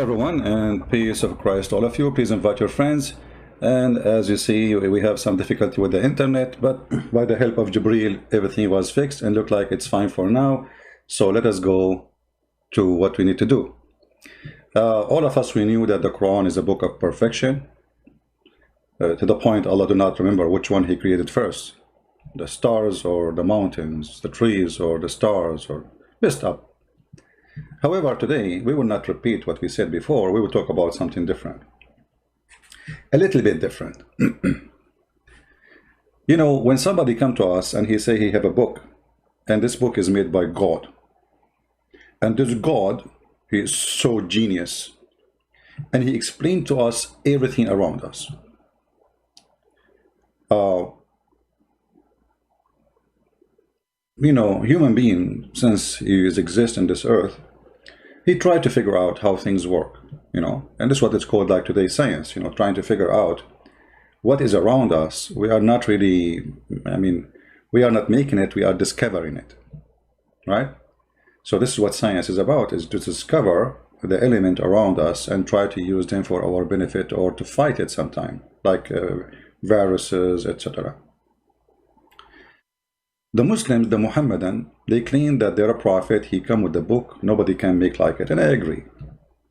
Hello everyone, and peace of Christ all of you. Please invite your friends. And as you see, we have some difficulty with the internet, but by the help of Jibreel, everything was fixed and look like it's fine for now. So let us go to what we need to do. All of us, we knew that the Quran is a book of perfection, to the point Allah do not remember which one he created first, the stars or the mountains, the trees or the stars, or messed up. However, today we will not repeat what we said before. We will talk about something different, a little bit different. You know, when somebody come to us and he say he have a book, and this book is made by God, and this God, he is so genius, and he explained to us everything around us. You know, human being, since he exists in this earth, he tried to figure out how things work, you know, and this is what it's called like today science, you know, trying to figure out what is around us. We are not really, we are not making it, we are discovering it, right? So this is what science is about, is to discover the element around us and try to use them for our benefit or to fight it sometime, like viruses, etc. The Muslims, the Muhammadan, they claim that they're a prophet, he come with the book, nobody can make like it, and I agree.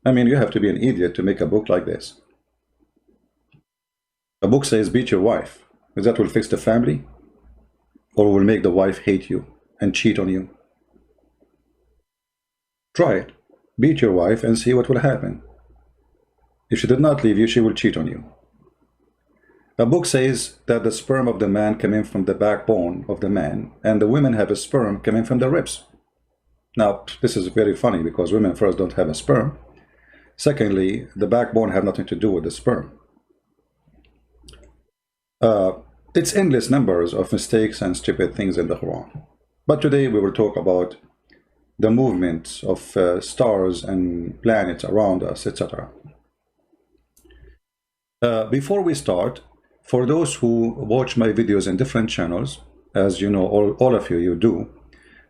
I mean, you have to be an idiot to make a book like this. A book says, beat your wife. Is that will fix the family? Or will make the wife hate you and cheat on you? Try it. Beat your wife and see what will happen. If she did not leave you, she will cheat on you. A book says that the sperm of the man came in from the backbone of the man, and the women have a sperm coming from the ribs. Now, this is very funny because women first don't have a sperm. Secondly, the backbone have nothing to do with the sperm. It's endless numbers of mistakes and stupid things in the Quran. But today we will talk about the movements of stars and planets around us, etc. Before we start, for those who watch my videos in different channels, as you know, all of you do,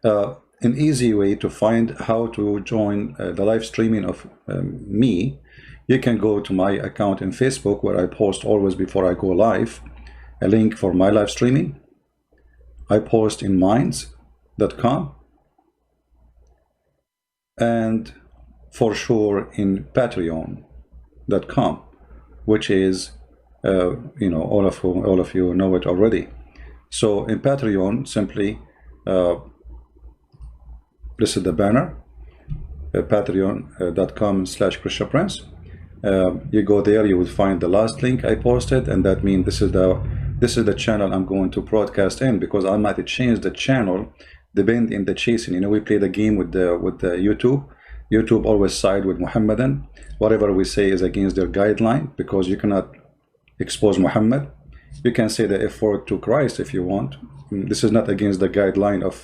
an easy way to find how to join the live streaming of me, you can go to my account in Facebook, where I post always before I go live a link for my live streaming. I post in minds.com and for sure in patreon.com, which is you know, all of you know it already. So in Patreon, simply this is the banner, patreon.com/ChristianPrince. You go there, you will find the last link I posted, and that means this is the channel I'm going to broadcast in, because I might change the channel depending in the chasing. You know, we play the game with the YouTube. YouTube always side with Muhammadan. Whatever we say is against their guideline, because you cannot expose Muhammad. You can say the F word to Christ if you want. This is not against the guideline of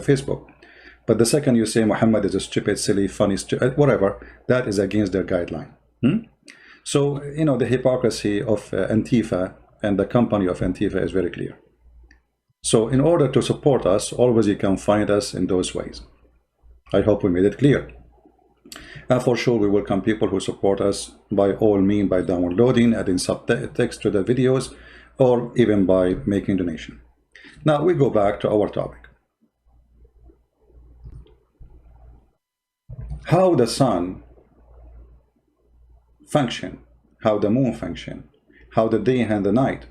Facebook. But the second you say Muhammad is a stupid, silly, funny, whatever, that is against their guideline. So, you know, the hypocrisy of Antifa and the company of Antifa is very clear. So in order to support us, always you can find us in those ways. I hope we made it clear. And for sure, we welcome people who support us by all means, by downloading, adding subtext to the videos, or even by making donation. Now we go back to our topic. How the sun function, how the moon function, how the day and the night.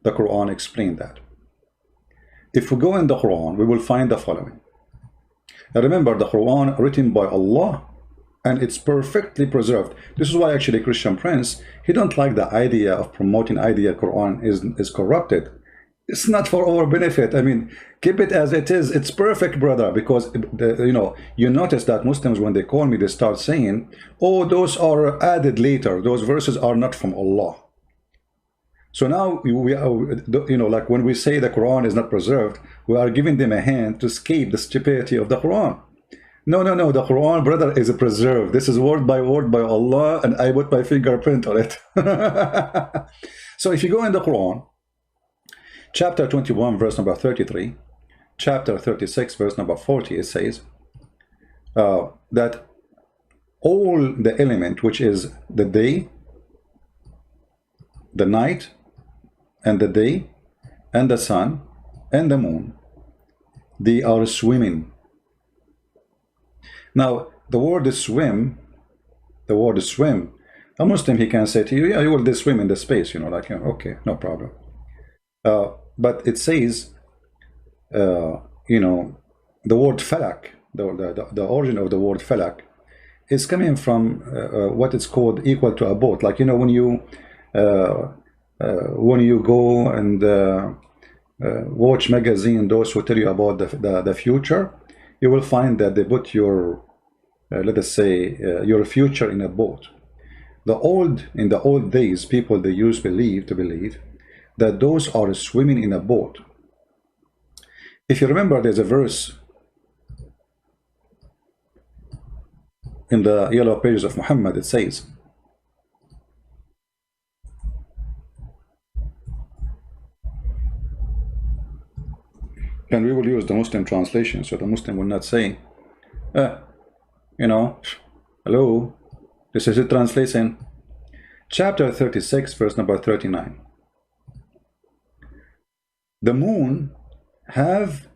The Quran explained that. If we go in the Quran, we will find the following. Now remember, the Quran written by Allah, and it's perfectly preserved. This is why actually Christian Prince, he don't like the idea of promoting idea Quran is corrupted. It's not for our benefit. I mean, keep it as it is. It's perfect, brother, because you know, you notice that Muslims, when they call me, they start saying, oh, those are added later, those verses are not from Allah. So now we are, you know, like when we say the Quran is not preserved, we are giving them a hand to escape the stupidity of the Quran. No, the Quran, brother, is preserved. This is word by Allah, and I put my fingerprint on it. So if you go in the Quran, chapter 21, verse number 33, chapter 36, verse number 40, it says that all the element, which is the day, the night, and the day, and the sun, and the moon, they are swimming. Now, the word swim, a Muslim, he can say to you, yeah, you will swim in the space, like, okay, no problem. But it says, the word falak, the origin of the word falak is coming from what is called equal to a boat. Like, when you go and watch magazine, those who tell you about the future, you will find that they put your, let us say, your future in a boat. In the old days, people, they used to believe that those are swimming in a boat. If you remember, there's a verse in the yellow pages of Muhammad. It says, and we will use the Muslim translation, so the Muslim will not say, hello, this is a translation. Chapter 36, verse number 39. The moon have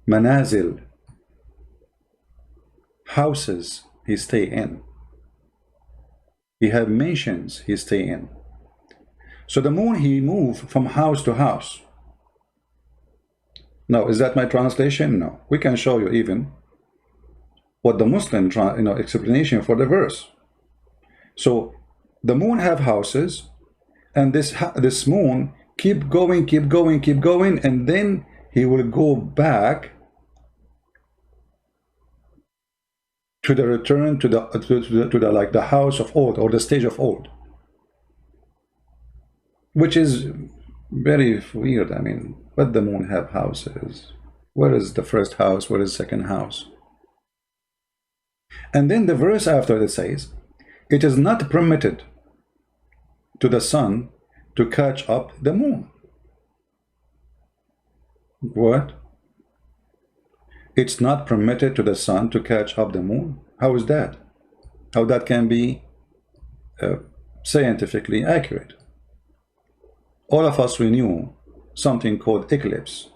manazil, houses he stay in. He have mansions he stay in. So the moon, he move from house to house. Now, is that my translation? No. We can show you even what the Muslim explanation for the verse. So the moon have houses, and this moon keep going, and then he will go back to the return to the like the house of old, or the stage of old, which is very weird. I mean, but the moon have houses. Where is the first house? Where is the second house? And then the verse after it says, it is not permitted to the sun to catch up the moon. What? It's not permitted to the sun to catch up the moon? How is that? How that can be scientifically accurate? All of us, we knew something called eclipse,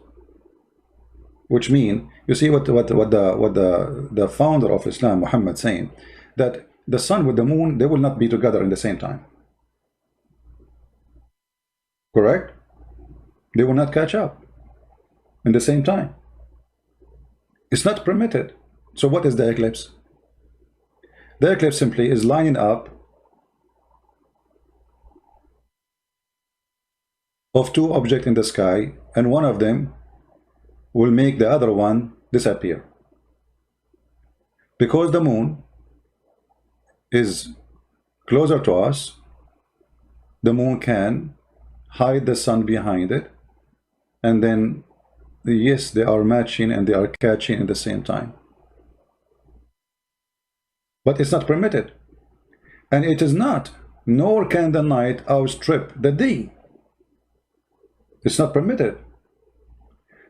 which mean, you see what the founder of Islam, Muhammad, saying that the sun with the moon, they will not be together in the same time. Correct? They will not catch up in the same time. It's not permitted. So what is the eclipse? The eclipse simply is lining up of two objects in the sky, and one of them will make the other one disappear. Because the moon is closer to us, the moon can hide the sun behind it, and then yes, they are matching and they are catching at the same time. But it's not permitted, and it is not, nor can the night outstrip the day. It's not permitted.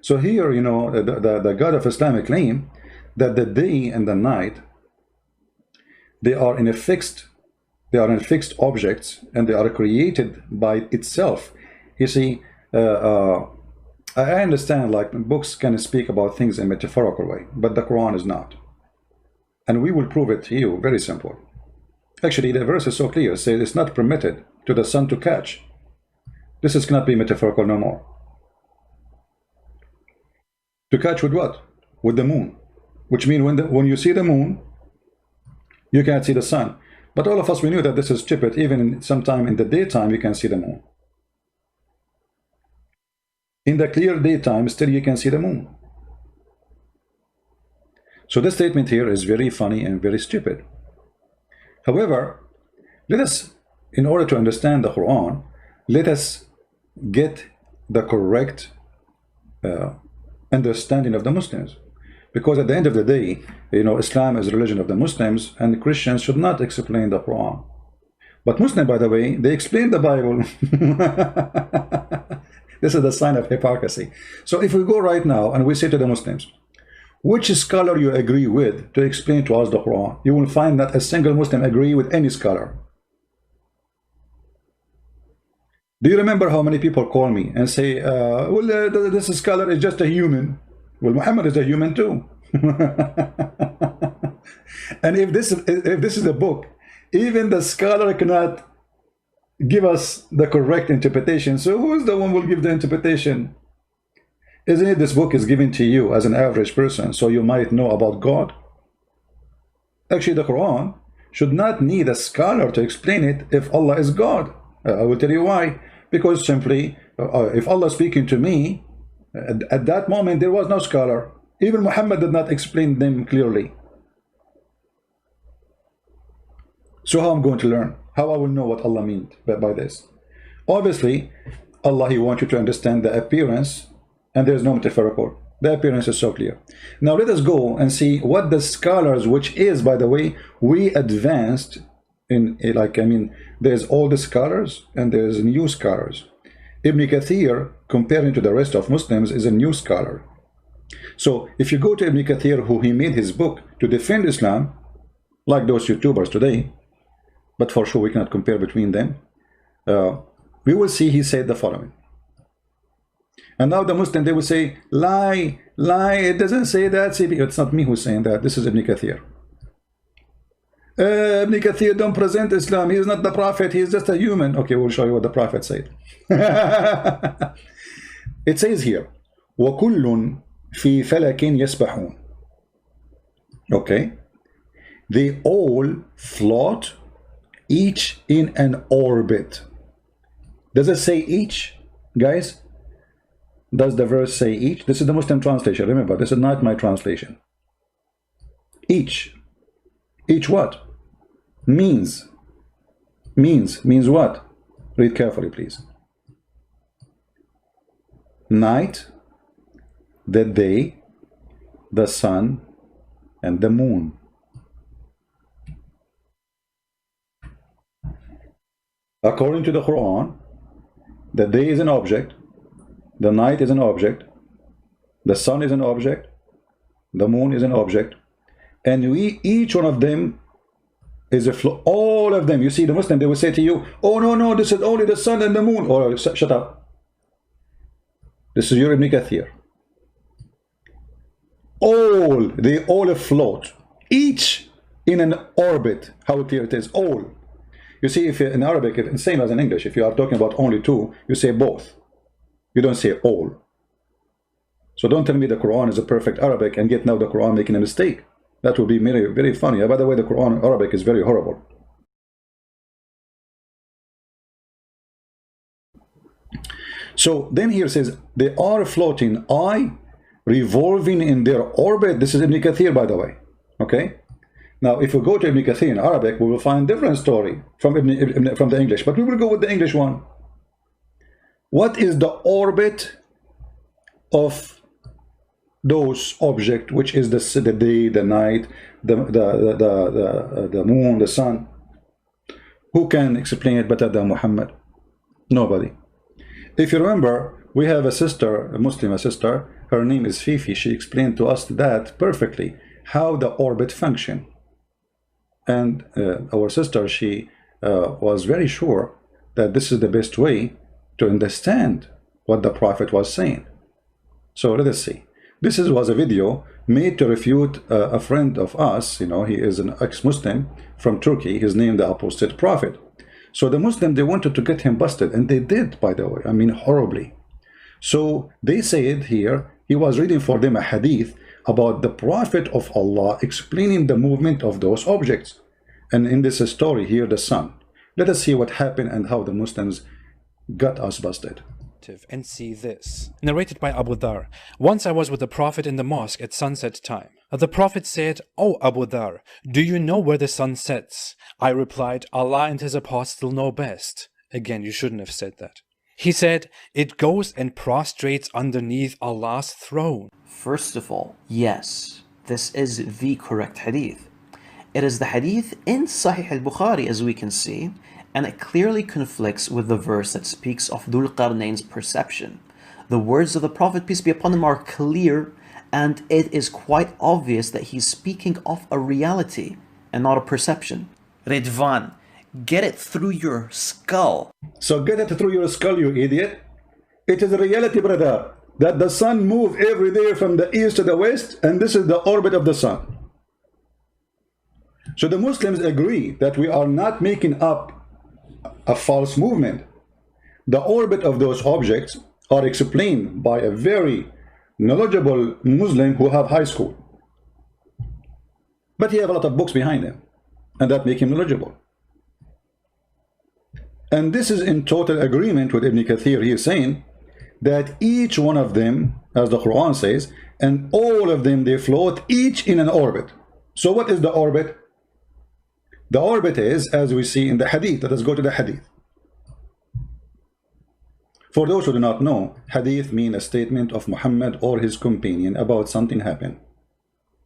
So here, the God of Islam claim that the day and the night, they are in fixed objects, and they are created by itself. You see, I understand, like, books can speak about things in a metaphorical way, but the Quran is not. And we will prove it to you. Very simple. Actually, the verse is so clear. It says it's not permitted to the sun to catch. This is cannot be metaphorical no more. To catch with what? With the moon. Which means when you see the moon, you can't see the sun. But all of us, we knew that this is stupid. Even sometime in the daytime, you can see the moon. In the clear daytime, still you can see the moon. So this statement here is very funny and very stupid. However, let us, in order to understand the Quran, let us get the correct understanding of the Muslims. Because at the end of the day, Islam is the religion of the Muslims, and Christians should not explain the Quran. But Muslims, by the way, they explain the Bible. This is the sign of hypocrisy. So if we go right now and we say to the Muslims, Which scholar you agree with to explain to us the Quran? You will find that a single Muslim agree with any scholar. Do you remember how many people call me and say, well, this scholar is just a human? Well, Muhammad is a human too. And if this is a book, even the scholar cannot give us the correct interpretation. So who is the one who will give the interpretation? Isn't it this book is given to you as an average person so you might know about God? Actually, the Quran should not need a scholar to explain it if Allah is God. I will tell you why. Because simply, if Allah is speaking to me, at that moment there was no scholar. Even Muhammad did not explain them clearly. So how I'm going to learn? How I will know what Allah meant by this? Obviously, Allah, He wants you to understand the appearance, and there is no metaphorical. The appearance is so clear. Now let us go and see what the scholars, which is, by the way, we advanced in, like, I mean, there's all the scholars and there's new scholars. Ibn Kathir, comparing to the rest of Muslims, is a new scholar. So if you go to Ibn Kathir, who he made his book to defend Islam, like those YouTubers today, but for sure we cannot compare between them, we will see he said the following. And now the Muslim, they will say, lie, it doesn't say that. See, it's not me who's saying that. This is Ibn Kathir. Ibn Kathir don't present Islam. He is not the prophet. He is just a human. Okay, we'll show you what the prophet said. It says here, وَكُلٌّ فِي فَلَكٍ يَسْبَحُونَ. Okay. They all float, each in an orbit. Does it say each, guys? Does the verse say each? This is the Muslim translation. Remember, this is not my translation. Each. Each what? Means what? Read carefully, please. Night, the day, the sun, and the moon. According to the Quran, the day is an object, the night is an object, the sun is an object, the moon is an object, and each one of them is a flow. All of them. You see, the Muslim, they will say to you, oh no, this is only the sun and the moon. Oh, shut up. This is your Ibn Kathir. They all float, each in an orbit. How clear it is, all. You see, if in Arabic, if, same as in English, if you are talking about only two, you say both. You don't say all. So don't tell me the Quran is a perfect Arabic and yet now the Quran making a mistake. That would be very, very funny. By the way, the Quran in Arabic is very horrible. So then here it says, they are floating, revolving in their orbit. This is Ibn Kathir, by the way. Okay? Now, if we go to Ibn Kathir in Arabic, we will find different story from from the English, but we will go with the English one. What is the orbit of those objects, which is the day, the night, the moon, the sun? Who can explain it better than Muhammad? Nobody. If you remember, we have a sister, a Muslim sister, her name is Fifi. She explained to us that perfectly, how the orbit function. And our sister, she was very sure that this is the best way to understand what the Prophet was saying. So let us see. This was a video made to refute a friend of us. You know, he is an ex-Muslim from Turkey. He's named the Apostate Prophet. So the Muslim, they wanted to get him busted, and they did, by the way. I mean, horribly. So they said here, he was reading for them a hadith about the Prophet of Allah explaining the movement of those objects. And in this story here, the sun. Let us see what happened and how the Muslims got us busted. And see this. Narrated by Abu Dhar. Once I was with the Prophet in the mosque at sunset time. The Prophet said, "O Abu Dhar, do you know where the sun sets?" I replied, "Allah and His Apostle know best." Again, you shouldn't have said that. He said, "It goes and prostrates underneath Allah's throne." First of all, yes, this is the correct hadith. It is the hadith in Sahih al-Bukhari, as we can see, and it clearly conflicts with the verse that speaks of Dhul Qarnayn's perception. The words of the Prophet, peace be upon him, are clear, and it is quite obvious that he's speaking of a reality and not a perception. Ridvan, get it through your skull. So get it through your skull, you idiot. It is a reality, brother, that the sun moves every day from the east to the west, and this is the orbit of the sun. So the Muslims agree that we are not making up a false movement. The orbit of those objects are explained by a very knowledgeable Muslim who have high school. But he have a lot of books behind him, and that make him knowledgeable. And this is in total agreement with Ibn Kathir. He is saying that each one of them, as the Quran says, and all of them, they float each in an orbit. So what is the orbit? The orbit is, as we see in the hadith. Let us go to the hadith. For those who do not know, hadith means a statement of Muhammad or his companion about something happened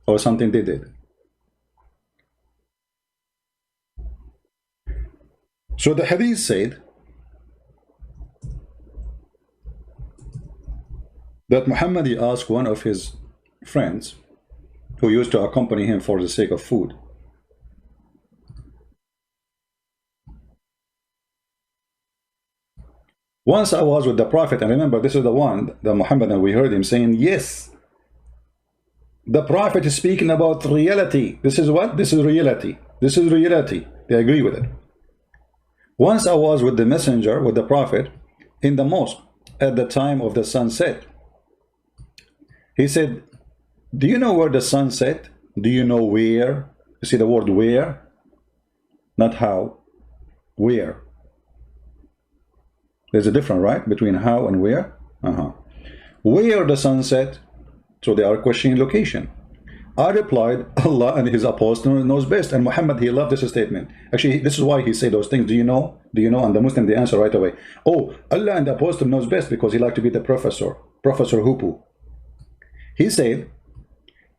or something they did. So the hadith said that Muhammad, he asked one of his friends who used to accompany him for the sake of food. Once I was with the Prophet, and remember, this is the one, the Muhammad, and we heard him saying, yes, the Prophet is speaking about reality. This is what? This is reality. This is reality. They agree with it. Once I was with the messenger, with the Prophet, in the mosque at the time of the sunset. He said, do you know where the sun set? Do you know where? You see the word where? Not how. Where? There's a difference, right? Between how and where? Where the sun set? So they are questioning location. I replied, Allah and his apostle knows best. And Muhammad, he loved this statement. Actually, this is why he said those things. Do you know? Do you know? And the Muslim, they answer right away. Oh, Allah and the apostle knows best, because he liked to be the professor. Professor Hupu. He said,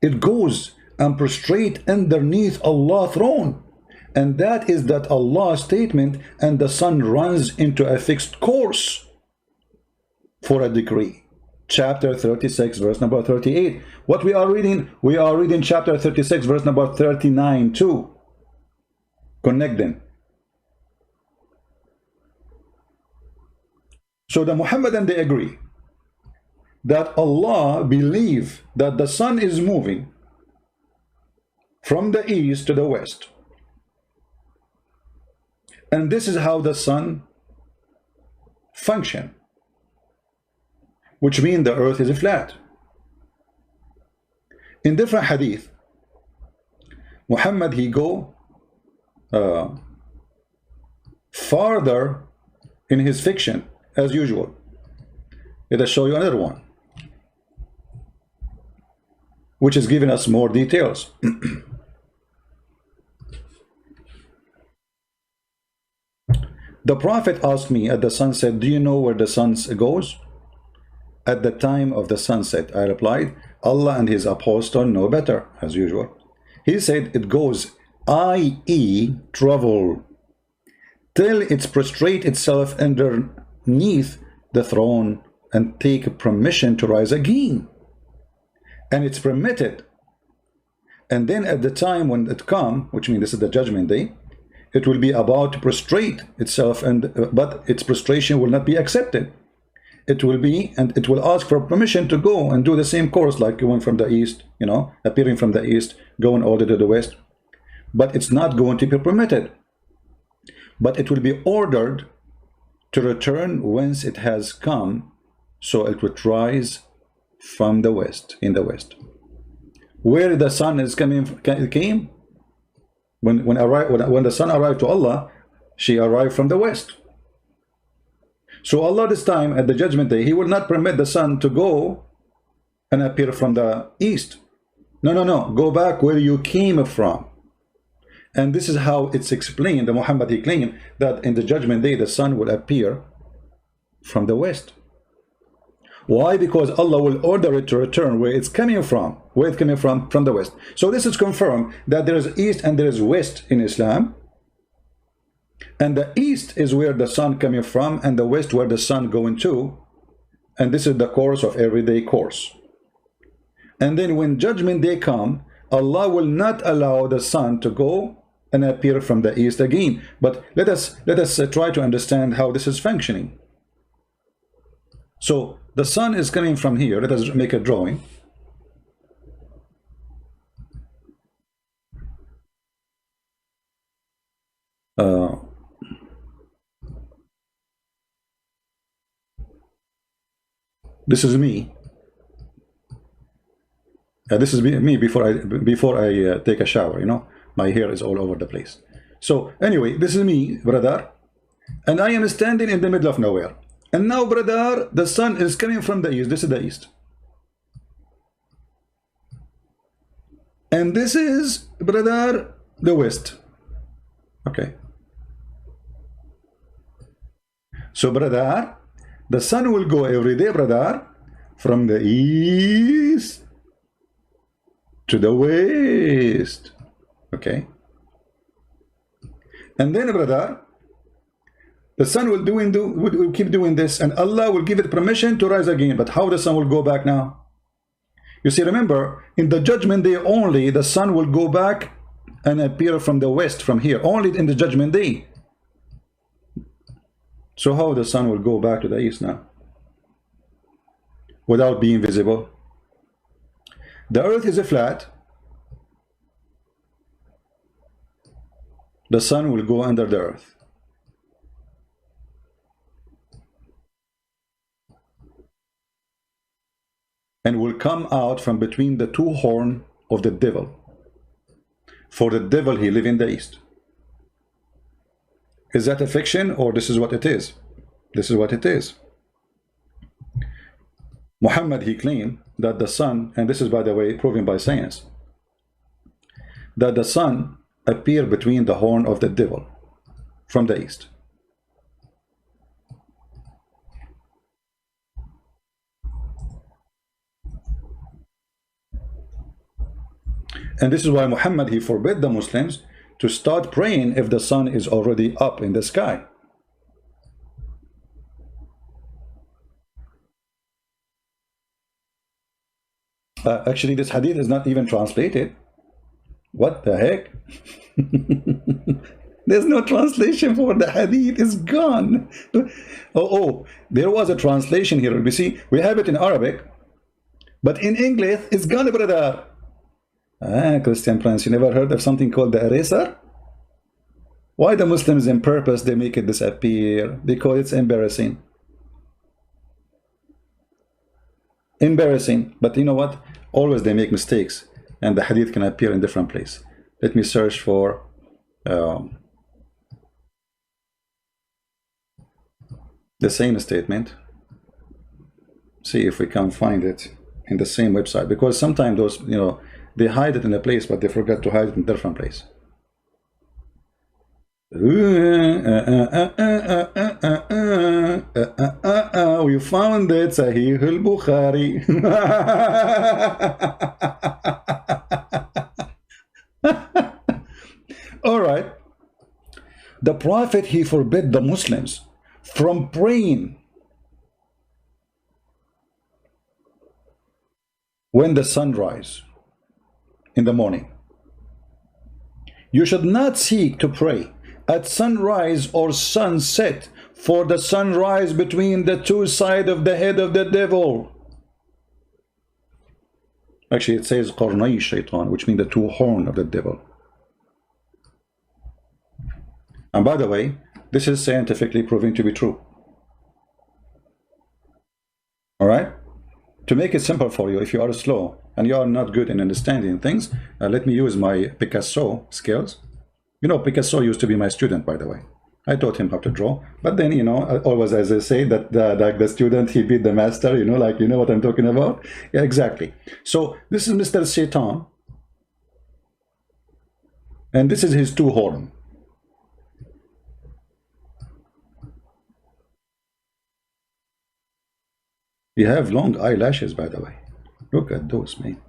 it goes and prostrate underneath Allah's throne. And that is that Allah's statement, and the sun runs into a fixed course for a decree. Chapter 36, verse number 38. What we are reading? We are reading chapter 36, verse number 39 too. Connect them. So the Muhammadan, they agree that Allah believe that the sun is moving from the east to the west. And this is how the sun function, which means the earth is flat. In different hadith, Muhammad, he go farther in his fiction as usual. Let us show you another one, which is giving us more details. The Prophet asked me at the sunset, do you know where the sun goes? At the time of the sunset, I replied, Allah and his apostle know better, as usual. He said, it goes, i.e. travel, till it prostrate itself underneath the throne and take permission to rise again. And it's permitted. And then at the time when it come, which means this is the judgment day, it will be about to prostrate itself, but its prostration will not be accepted. It will be, and it will ask for permission to go and do the same course, like going from the east, you know, appearing from the east, going all the way to the west. But it's not going to be permitted. But it will be ordered to return whence it has come, so it would rise from the west, in the west. Where the sun is came? When the sun arrived to Allah, she arrived from the west. So Allah this time at the judgment day, he will not permit the sun to go and appear from the east. No, go back where you came from. And this is how it's explained. The Muhammad, he claimed that in the judgment day the sun will appear from the west. Why? Because Allah will order it to return where it's coming from. Where it's coming from the west. So this is confirmed that there is east and there is west in Islam. And the east is where the sun coming from, and the west where the sun going to. And this is the course of everyday course. And then when judgment day come, Allah will not allow the sun to go and appear from the east again. But let us try to understand how this is functioning. So the sun is coming from here. Let us make a drawing. This is me. This is me before I take a shower. You know, my hair is all over the place. So anyway, this is me, brother, and I am standing in the middle of nowhere. And now, brother, the sun is coming from the east. This is the east. And this is, brother, the west. Okay. So, brother, the sun will go every day, brother, from the east to the west. Okay. And then, brother, the sun will keep doing this, and Allah will give it permission to rise again. But how the sun will go back now? You see, remember, in the judgment day only, the sun will go back and appear from the west, from here, only in the judgment day. So how the sun will go back to the east now? Without being visible. The earth is flat. The sun will go under the earth. And will come out from between the two horns of the devil. For the devil, he lives in the east. Is that a fiction, or this is what it is? This is what it is. Muhammad, he claimed that the sun, and this is, by the way, proven by science, that the sun appeared between the horn of the devil from the east. And this is why Muhammad, he forbid the Muslims to start praying if the sun is already up in the sky. Actually, this hadith is not even translated. What the heck? There's no translation for the hadith. It's gone. Oh, there was a translation here. You see, we have it in Arabic, but in English, it's gone, brother. Christian Prince, you never heard of something called the eraser? Why the Muslims in purpose they make it disappear? Because it's embarrassing. Embarrassing. But you know what? Always they make mistakes, and the hadith can appear in different place. Let me search for the same statement. See if we can find it in the same website, because sometimes those, you know, they hide it in a place, but they forget to hide it in a different place. We found it, Sahih al-Bukhari. All right. The Prophet, he forbid the Muslims from praying when the sun rises in the morning. You should not seek to pray at sunrise or sunset, for the sunrise between the two sides of the head of the devil. Actually, it says qarnay shaitan, which means the two horns of the devil. And by the way, this is scientifically proven to be true. All right? To make it simple for you, if you are slow and you are not good in understanding things, let me use my Picasso skills. You know, Picasso used to be my student, by the way. I taught him how to draw. But then, you know, always as I say, that like the student, he beat the master, you know, like, you know what I'm talking about? Yeah, exactly. So this is Mr. Satan. And this is his two horns. He have long eyelashes, by the way. Look at those, man.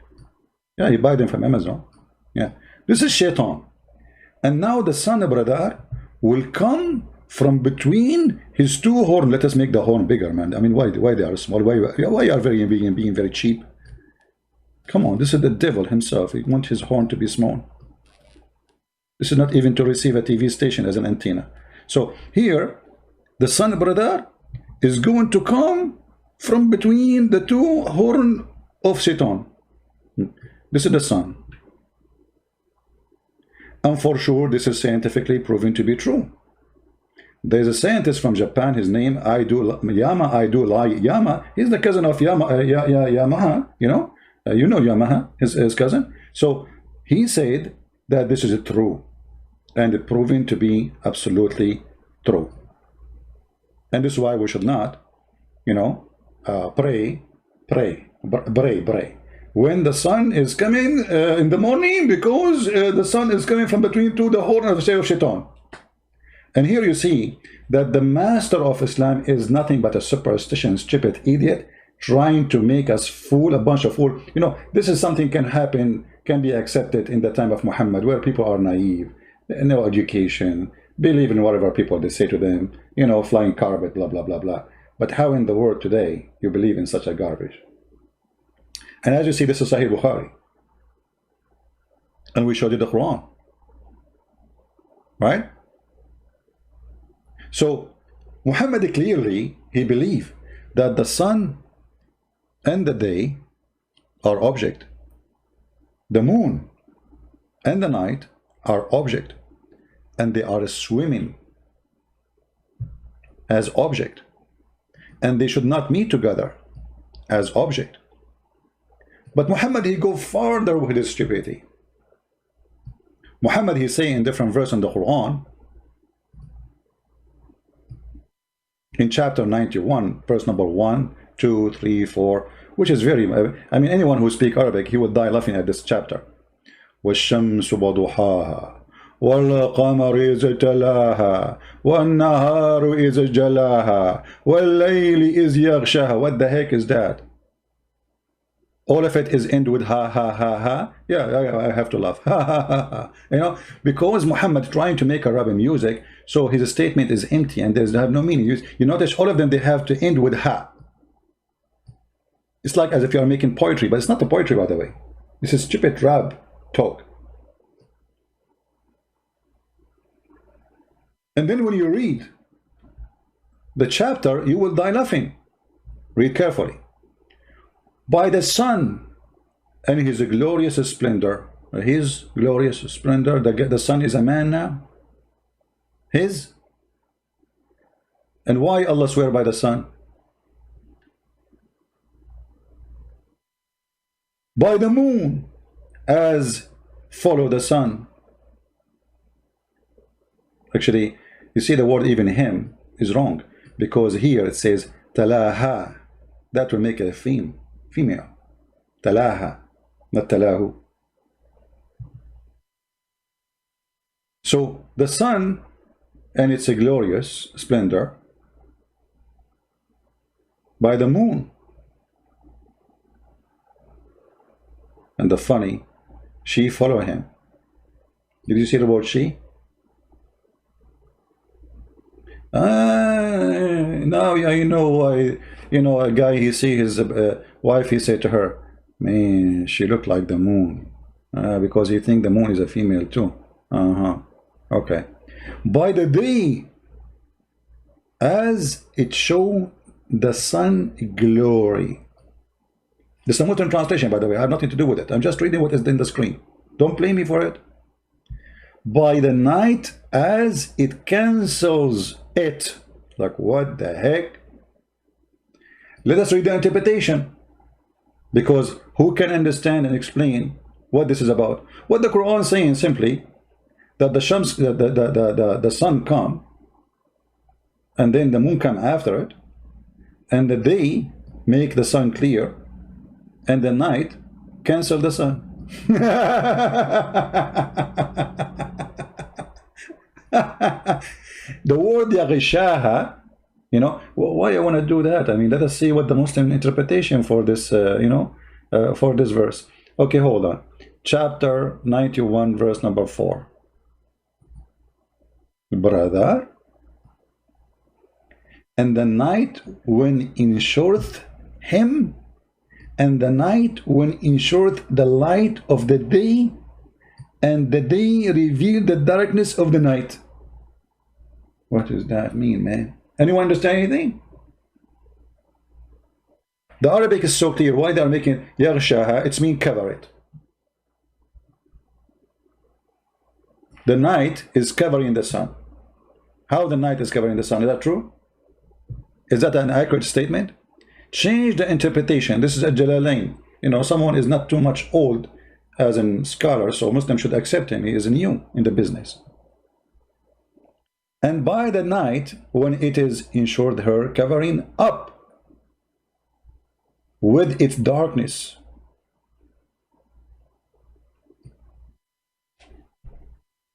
Yeah, you buy them from Amazon. Yeah. This is Shaitan. And now the sun, brother, will come from between his two horns. Let us make the horn bigger, man. I mean, why they are small? Why are being very cheap? Come on, this is the devil himself. He wants his horn to be small. This is not even to receive a TV station as an antenna. So here, the sun, brother, is going to come from between the two horns of Satan. This is the sun. And for sure, this is scientifically proven to be true. There's a scientist from Japan, his name Yama. He's the cousin of Yamaha, you know Yamaha, his cousin. So he said that this is true, and it proven to be absolutely true. And this is why we should not, pray when the sun is coming in the morning, because the sun is coming from between the horn of the Shaitan. And here you see that the master of Islam is nothing but a superstition, stupid idiot, trying to make us fool, a bunch of fool. This is something can be accepted in the time of Muhammad, where people are naive, no education, believe in whatever people they say to them, flying carpet, blah, blah, blah, blah. But how in the world today you believe in such a garbage? And as you see, this is Sahih Bukhari. And we showed you the Quran. Right? So Muhammad clearly, he believed that the sun and the day are object. The moon and the night are object. And they are swimming as object. And they should not meet together as object. But Muhammad, he go further with his stupidity. Muhammad, he say in different verses in the Quran, in chapter 91, verse number 1, 2, 3, 4, which is very, anyone who speaks Arabic, he would die laughing at this chapter. وَالشَّمْسُ وَضُحَاهَا وَالْقَمَرِ إِذْ تَلَاهَا وَالنَّهَارُ إِذْ جَلَاهَا وَاللَّيْلِ إِذْ يَغْشَاهَا. What the heck is that? All of it is end with ha, ha, ha, ha. Yeah, I have to laugh. Ha, ha, ha, ha. Because Muhammad trying to make Arabic music, so his statement is empty and they have no meaning. You notice all of them, they have to end with ha. It's like as if you are making poetry, but it's not the poetry, by the way. This is stupid rap talk. And then when you read the chapter, you will die laughing. Read carefully. By the sun and his glorious splendor. His glorious splendor. The sun is a man now. His. And why Allah swear by the sun? By the moon, as follow the sun. Actually, you see the word even him is wrong, because here it says talaha. That will make it a female. Talaha, not talahu. So the sun and its glorious splendor, by the moon. And the funny, she follow him. Did you see the word she? Now you know why. A guy, he see his wife, he said to her, man, she looked like the moon, because he think the moon is a female too. Okay. By the day, as it show the sun glory. This is a modern translation, by the way. I have nothing to do with it. I'm just reading what is in the screen. Don't blame me for it. By the night, as it cancels it. Like, what the heck? Let us read the interpretation, because who can understand and explain what this is about? What the Quran is saying simply, that the sun come, and then the moon come after it, and the day make the sun clear, and the night cancel the sun. The word yaghshaha, why I want to do that? Let us see what the Muslim interpretation for this, for this verse. Okay, hold on. Chapter 91, verse number 4. Brother, and the night when enshureth him, and the night when ensured the light of the day, and the day revealed the darkness of the night. What does that mean, man? Anyone understand anything? The Arabic is so clear. Why they are making yaghshaha? It's mean cover it. The night is covering the sun. How the night is covering the sun? Is that true? Is that an accurate statement? Change the interpretation. This is a Jalalain. You know, someone is not too much old as a scholar, so Muslims should accept him. He is new in the business. And by the night, when it is ensured her covering up with its darkness.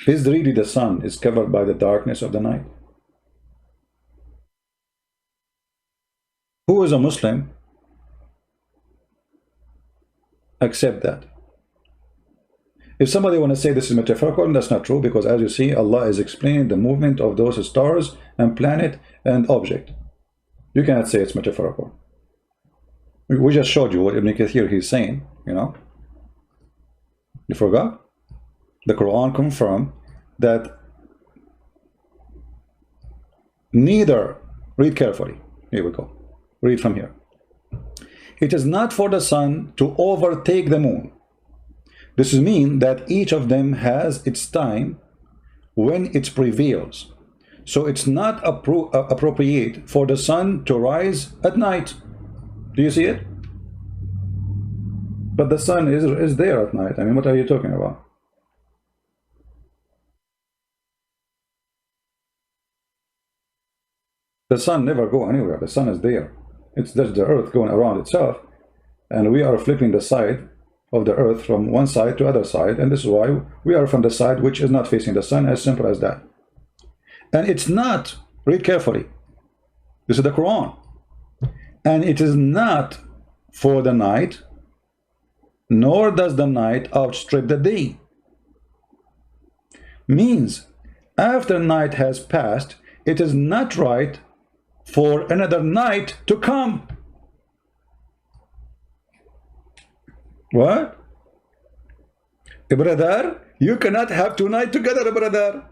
Is really the sun is covered by the darkness of the night? Who is a Muslim? Accept that. If somebody want to say this is metaphorical, that's not true, because as you see, Allah is explaining the movement of those stars and planet and object. You cannot say it's metaphorical. We just showed you what Ibn Kathir he's saying, you know. You forgot? The Quran confirmed that neither, read carefully, here we go, read from here. It is not for the sun to overtake the moon. This means that each of them has its time when it prevails. So it's not appropriate for the sun to rise at night. Do you see it? But the sun is there at night. I mean, what are you talking about? The sun never go anywhere. The sun is there. It's just the earth going around itself, and we are flipping the side of the earth from one side to other side, and this is why we are from the side which is not facing the sun. As simple as that. And it's not, read carefully, this is the Quran, and it is not for the night, nor does the night outstrip the day. Means after night has passed, it is not right for another night to come. What? Brother, you cannot have two nights together, brother.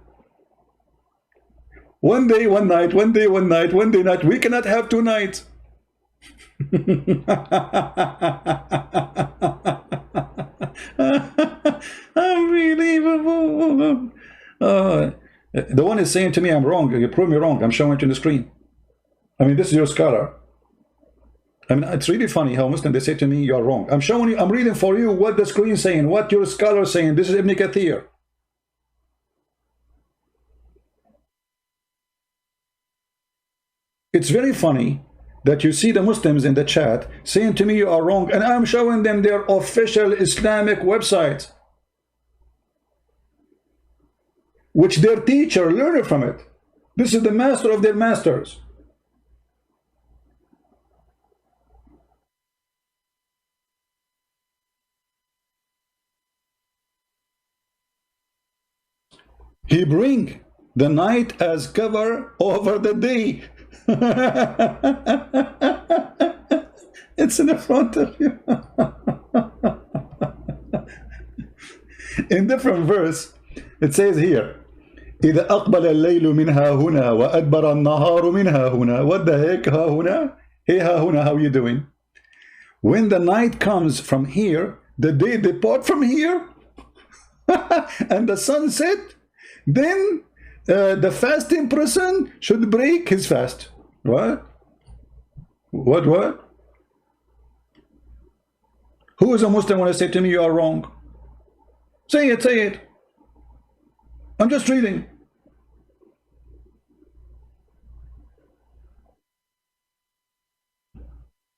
One day, one night, one day, one night, one day, night. We cannot have two nights. Unbelievable. The one is saying to me, I'm wrong. You prove me wrong. I'm showing it on the screen. I mean, this is your scholar. I mean, it's really funny how Muslims, they say to me, you're wrong. I'm showing you, I'm reading for you what the screen is saying, what your scholar is saying. This is Ibn Kathir. It's very funny that you see the Muslims in the chat saying to me, you are wrong, and I'm showing them their official Islamic website, which their teacher learned from it. This is the master of their masters. He bring the night as cover over the day. It's in the front of you. In different verse, it says here, إذا أقبل الليل منها هنا وأدبر النهار منها هنا. What the heck, ha huna? Hey, ha huna, how you doing? When the night comes from here, the day depart from here, and the sun set, then the fasting person should break his fast. What? What? Who is a Muslim when I say to me, you are wrong? Say it, say it. I'm just reading.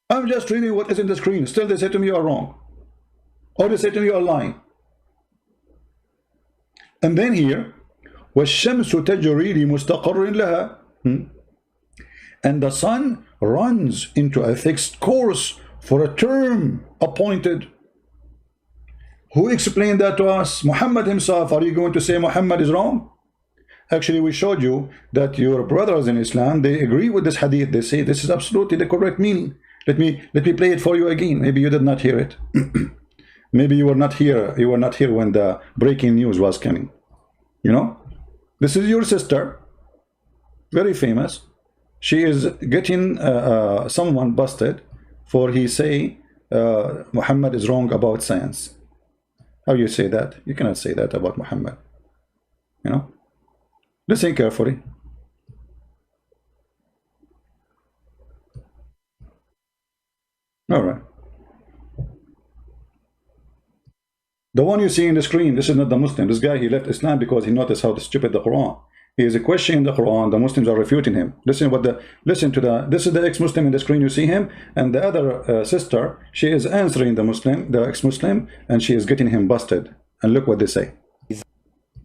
I'm just reading what is in the screen. Still they say to me, you are wrong. Or they say to me, you are lying. And then here, وَالشَّمْسُ تَجْرِي لِمُسْتَقَرٍ لَهَا. And the sun runs into a fixed course for a term appointed. Who explained that to us? Muhammad himself. Are you going to say Muhammad is wrong? Actually, we showed you that your brothers in Islam, they agree with this hadith. They say this is absolutely the correct meaning. Let me play it for you again. Maybe you did not hear it. Maybe you were not here. You were not here when the breaking news was coming. You know, this is your sister, very famous. She is getting someone busted for he say Muhammad is wrong about science. How you say that? You cannot say that about Muhammad. You know, listen carefully. All right. The one you see in the screen, this is not the Muslim. This guy, he left Islam because he noticed how stupid the Quran. He is questioning the Quran. The Muslims are refuting him. This is the ex-Muslim in the screen. You see him, and the other sister, she is answering the ex-Muslim, and she is getting him busted. And look what they say.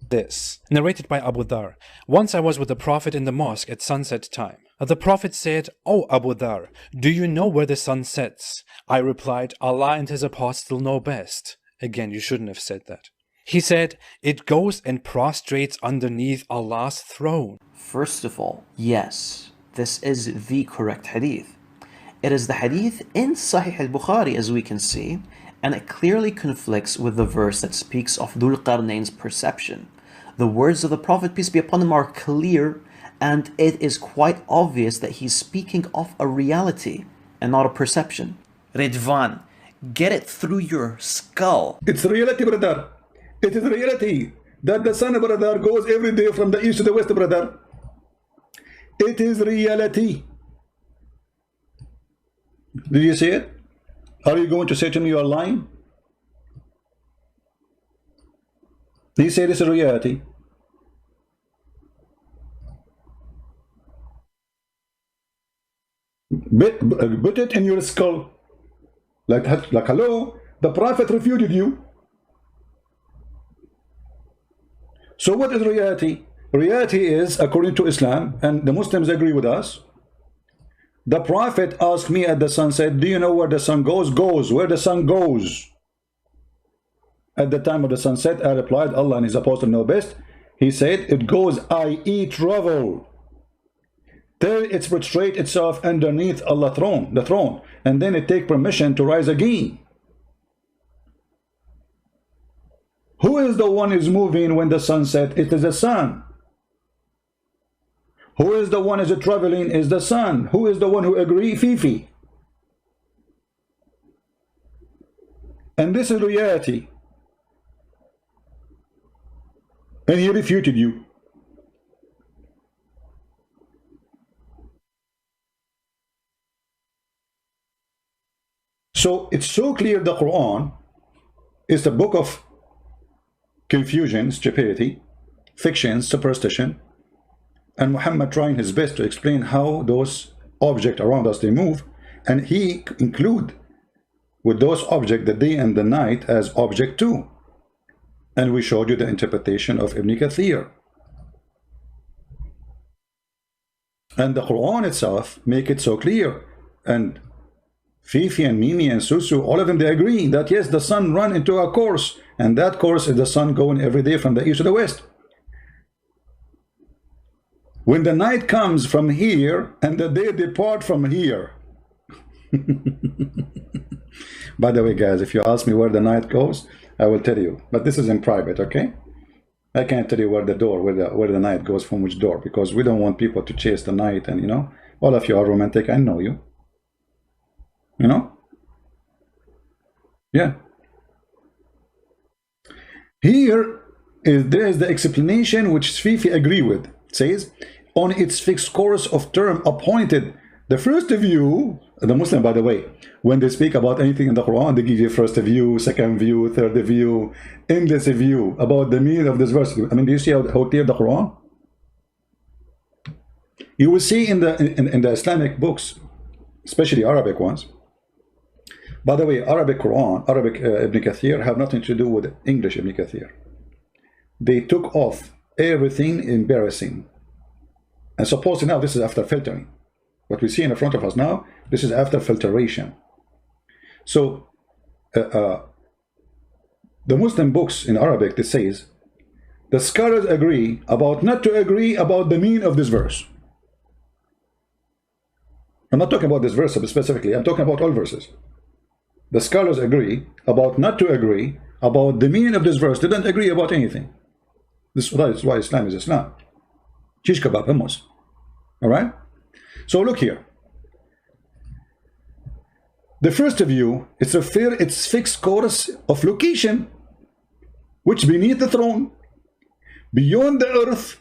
This, narrated by Abu Dhar. Once I was with the Prophet in the mosque at sunset time. The Prophet said, "O Abu Dhar, do you know where the sun sets?" I replied, "Allah and His Apostle know best." Again, you shouldn't have said that. He said, "It goes and prostrates underneath Allah's throne." First of all, yes, this is the correct hadith. It is the hadith in Sahih al-Bukhari, as we can see, and it clearly conflicts with the verse that speaks of Dhul Qarnayn's perception. The words of the Prophet, peace be upon him, are clear, and it is quite obvious that he's speaking of a reality and not a perception. Ridvan, get it through your skull. It's reality, brother. It is reality that the sun, brother, goes every day from the east to the west, brother. It is reality. Did you see it? Are you going to say to me you are lying? He said this is reality. Put it in your skull. Like hello, the Prophet refuted you. So what is reality? Reality is, according to Islam, and the Muslims agree with us, the Prophet asked me at the sunset, do you know where the sun goes? Goes. Where the sun goes. At the time of the sunset, I replied, Allah and His Apostle know best. He said, it goes, i.e. travel, till it prostrate itself underneath Allah's throne, the throne, and then it take permission to rise again. Who is the one is moving when the sun set? It is the sun. Who is the one is traveling? Is the sun. Who is the one who agree? Fifi. And this is reality. And he refuted you. So it's so clear the Quran is the book of confusion, stupidity, fiction, superstition, and Muhammad trying his best to explain how those objects around us they move, and he include with those objects the day and the night as object too. And we showed you the interpretation of Ibn Kathir. And the Quran itself make it so clear. And Fifi and Mimi and Susu, all of them, they agree that yes, the sun run into a course, and that course is the sun going every day from the east to the west. When the night comes from here and the day depart from here. By the way, guys, if you ask me where the night goes, I will tell you, but this is in private, okay? I can't tell you where the night goes from which door, because we don't want people to chase the night. And you know, all of you are romantic. I know you. You know? Yeah. Here there is the explanation which Fifi agree with. It says, on its fixed course of term appointed. The first view, the Muslim, by the way, when they speak about anything in the Quran, they give you first view, second view, third view, endless view about the meaning of this verse. I mean, do you see how clear the Quran? You will see in the Islamic books, especially Arabic ones. By the way, Arabic Quran, Arabic Ibn Kathir have nothing to do with English Ibn Kathir. They took off everything embarrassing. And supposedly now this is after filtering. What we see in front of us now, this is after filtration. So the Muslim books in Arabic, it says, the scholars agree about not to agree about the meaning of this verse. I'm not talking about this verse specifically. I'm talking about all verses. The scholars agree about not to agree about the meaning of this verse. They don't agree about anything. This is why Islam is Islam. Shish kebab, hummus. All right? So look here. The first view, it's fixed course of location, which beneath the throne, beyond the earth,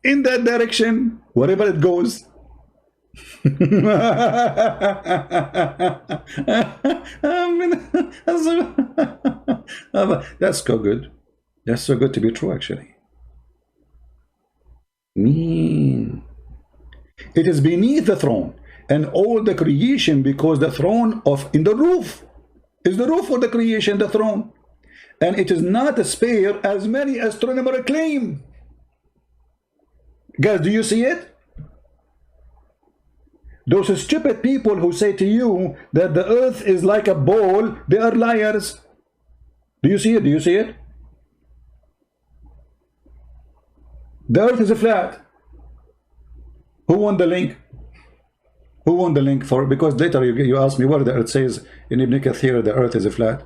in that direction, wherever it goes. That's so good. That's so good to be true, actually. Mean. It is beneath the throne and all the creation, because the throne in the roof is the roof of the creation, the throne. And it is not a sphere as many astronomers claim. Guys, do you see it? Those stupid people who say to you that the earth is like a ball, they are liars. Do you see it? Do you see it? The earth is flat. Who won the link? Who won the link for it? Because later you ask me where the earth says in Ibn Kathir the earth is flat.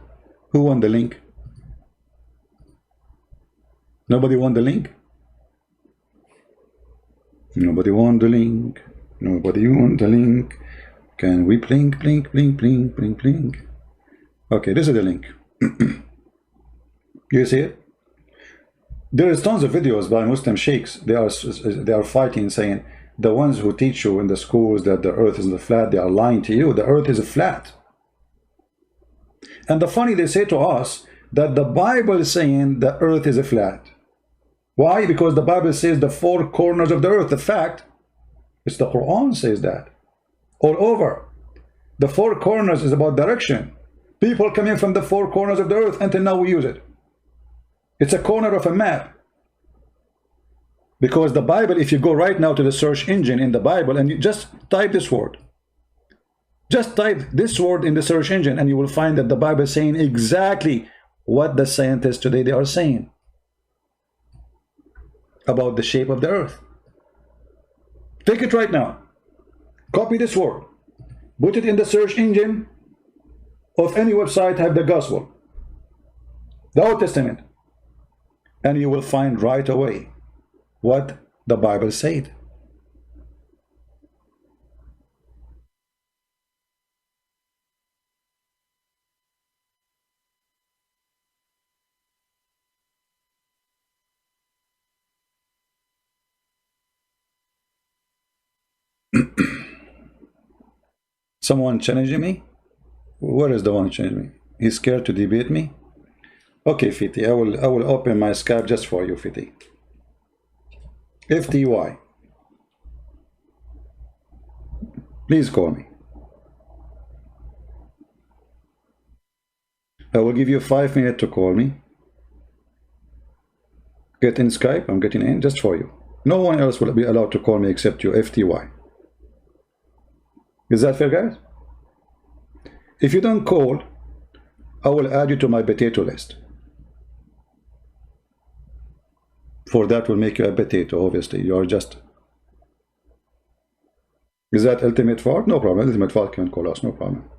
Who won the link? Nobody won the link. Nobody won the link. Nobody won the link. Can we blink, blink, blink, blink, blink, blink? Okay, this is the link. You see it? There is tons of videos by Muslim sheikhs. They are fighting, saying the ones who teach you in the schools that the earth is flat, they are lying to you. The earth is flat. And the funny, they say to us that the Bible is saying the earth is flat. Why? Because the Bible says the four corners of the earth. The fact, it's the Quran says that. All over. The four corners is about direction. People coming from the four corners of the earth, until now we use it. It's a corner of a map. Because the Bible, if you go right now to the search engine in the Bible and you just type this word. Just type this word in the search engine and you will find that the Bible is saying exactly what the scientists today they are saying about the shape of the earth. Take it right now. Copy this word. Put it in the search engine of any website, have the gospel, the Old Testament, and you will find right away what the Bible said. Someone challenging me? Where is the one challenging me? He's scared to debate me? Okay, Fiti, I will open my Skype just for you, Fiti. FTY. Please call me. I will give you 5 minutes to call me. Get in Skype, I'm getting in just for you. No one else will be allowed to call me except you, FTY. Is that fair, guys? If you don't call, I will add you to my potato list. For that will make you a potato, obviously. You are just... Is that Ultimate Fault? No problem. Ultimate Fault can call us, no problem.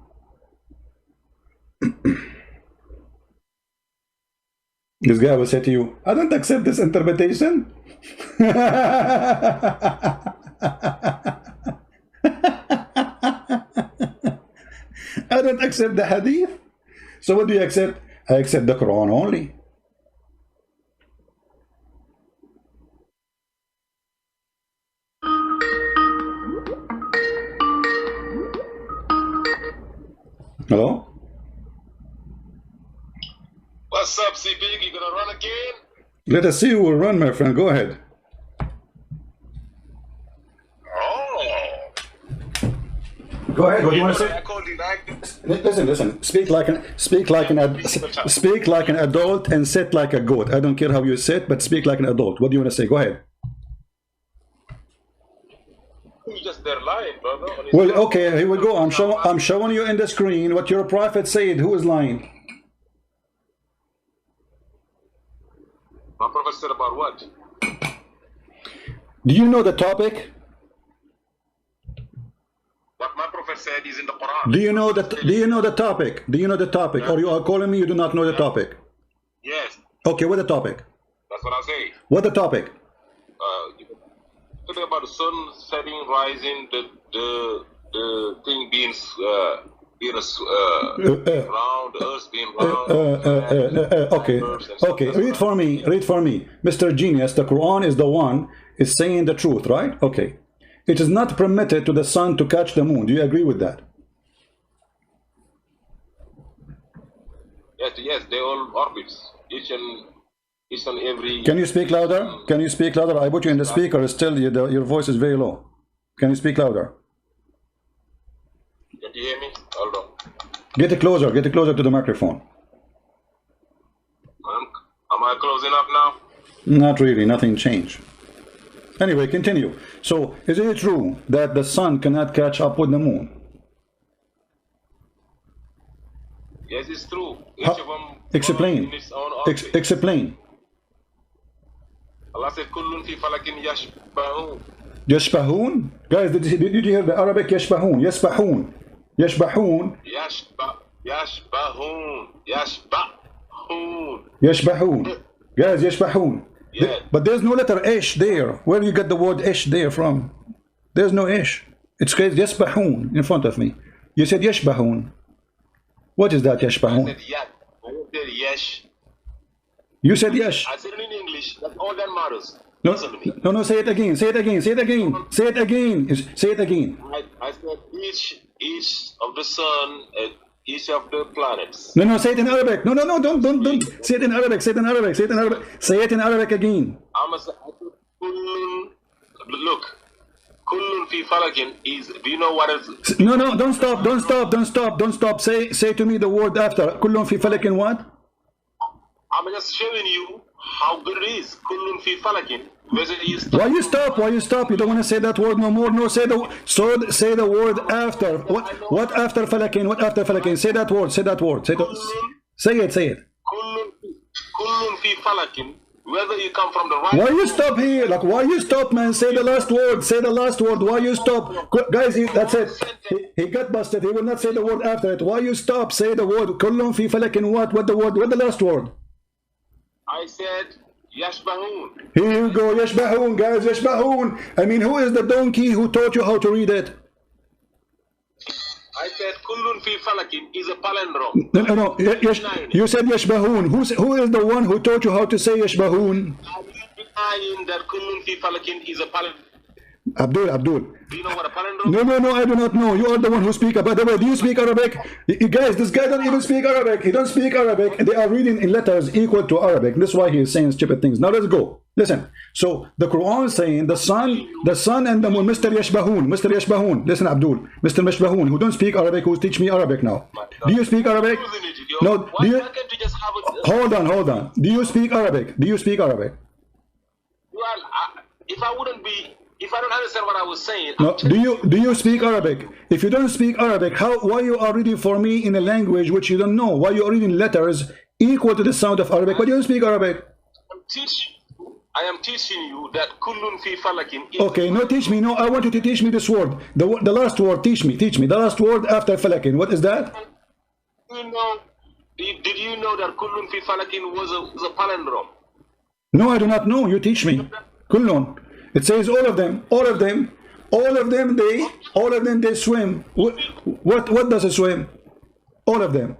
This guy will say to you, I don't accept this interpretation. I don't accept the hadith. So what do you accept? I accept the Quran only. Hello? What's up, CB? You gonna run again? Let us see who will run, my friend. Go ahead. Oh. Go ahead. What do you want to say? I called you back. Listen. Speak like an adult and sit like a goat. I don't care how you sit, but speak like an adult. What do you want to say? Go ahead. You just there lying, brother. Well, okay, here we go. I'm showing you in the screen what your prophet said. Who is lying? My prophet said about what? Do you know the topic? Prophet said is in the Quran. Do you know that? Do you know the topic? Do you know the topic? Or you are calling me? You do not know the topic? Yes, Okay, what the topic? that's what I say. What the topic? Talking about the sun setting, rising, the thing being round, the earth being round. Okay, okay. Read for me. Read for me, Mr. Genius. The Quran is the one is saying the truth, right? Okay. It is not permitted to the sun to catch the moon. Do you agree with that? Yes, they all orbits. Each and every. Can you speak louder? Can you speak louder? I put you in the speaker. Still, your voice is very low. Can you speak louder? Can you hear me? Hold on. Get it closer. Get it closer to the microphone. Am I closing up now? Not really. Nothing changed. Anyway, continue. So, is it true that the sun cannot catch up with the moon? Yes, it's true. Each How? of them. Explain. In its own orbit. Explain. Allah said, "Kullun fi falakin yashbahun." يشبهون? Guys, did you hear the Arabic? يشبهون. يسبحون. يشبهون. Yashbahun. يشبهون. Guys, يشبهون. Yeah. But there's no letter ish there. Where do you get the word ish there from? There's no ish. It's called يسبحون in front of me. You said يشبهون. What is that I يشبهون? said yes. I said yes. You said yes. I said it in English. That's all that matters. No, Listen to me. no, say it again. Say it again. Say it again. Say it again. Say it again. I said each of the sun and each of the planets. No, say it in Arabic. No, don't. Say it in Arabic. Say it in Arabic. Say it in Arabic. Say it in Arabic again. I said, kullun, look, kullun fi falakin is, do you know what is? No, don't stop. Say to me the word after. كلهم في فلك what? I'm just showing you how good it is. Kullun fi falakin. Why you stop? You don't want to say that word no more. No, say the word after. What after falakin? What after falakin? Say that word. Say it. Kullun fi falakin. Whether you come from the right. Why you stop here? Like, why you stop, man? Say the last word. Why you stop? Guys, that's it. He got busted. He will not say the word after it. Why you stop? Say the word. Kullun fi falakin what? What the word? What the last word? I said yashbahun. Here you go, yashbahun, guys, yashbahun. I mean, who is the donkey who taught you how to read it? I said kullun fi falakin is a palindrome. No. You said yashbahun. Who is the one who taught you how to say yashbahun? Are you denying that kullun fi falakin is a palindrome? Abdul. Do you know what a palindrome is? No, I do not know. You are the one who speaks. By the way, do you speak Arabic? You guys, this guy don't even speak Arabic. He don't speak Arabic. They are reading in letters equal to Arabic. That's why he is saying stupid things. Now let's go. Listen. So the Quran is saying the sun and the moon, Mr. Yashbahun. Listen, Abdul. Mr. Yashbahun, who don't speak Arabic, who teach me Arabic now. Do you speak Arabic? No. Why can't you just have a... Hold on. Do you speak Arabic? Well, if I don't understand what I was saying... No, do you speak Arabic? If you don't speak Arabic, why you are reading for me in a language which you don't know? Why you are reading letters equal to the sound of Arabic? Why do you speak Arabic? I am teaching you that kullun fi falakin is... Okay, no, teach me. No, I want you to teach me this word. The last word, teach me. The last word after falakin. What is that? Did you know that kullun fi falakin was a palindrome? No, I do not know. You teach me. Kullun. It says all of them, they swim. What does it swim? All of them.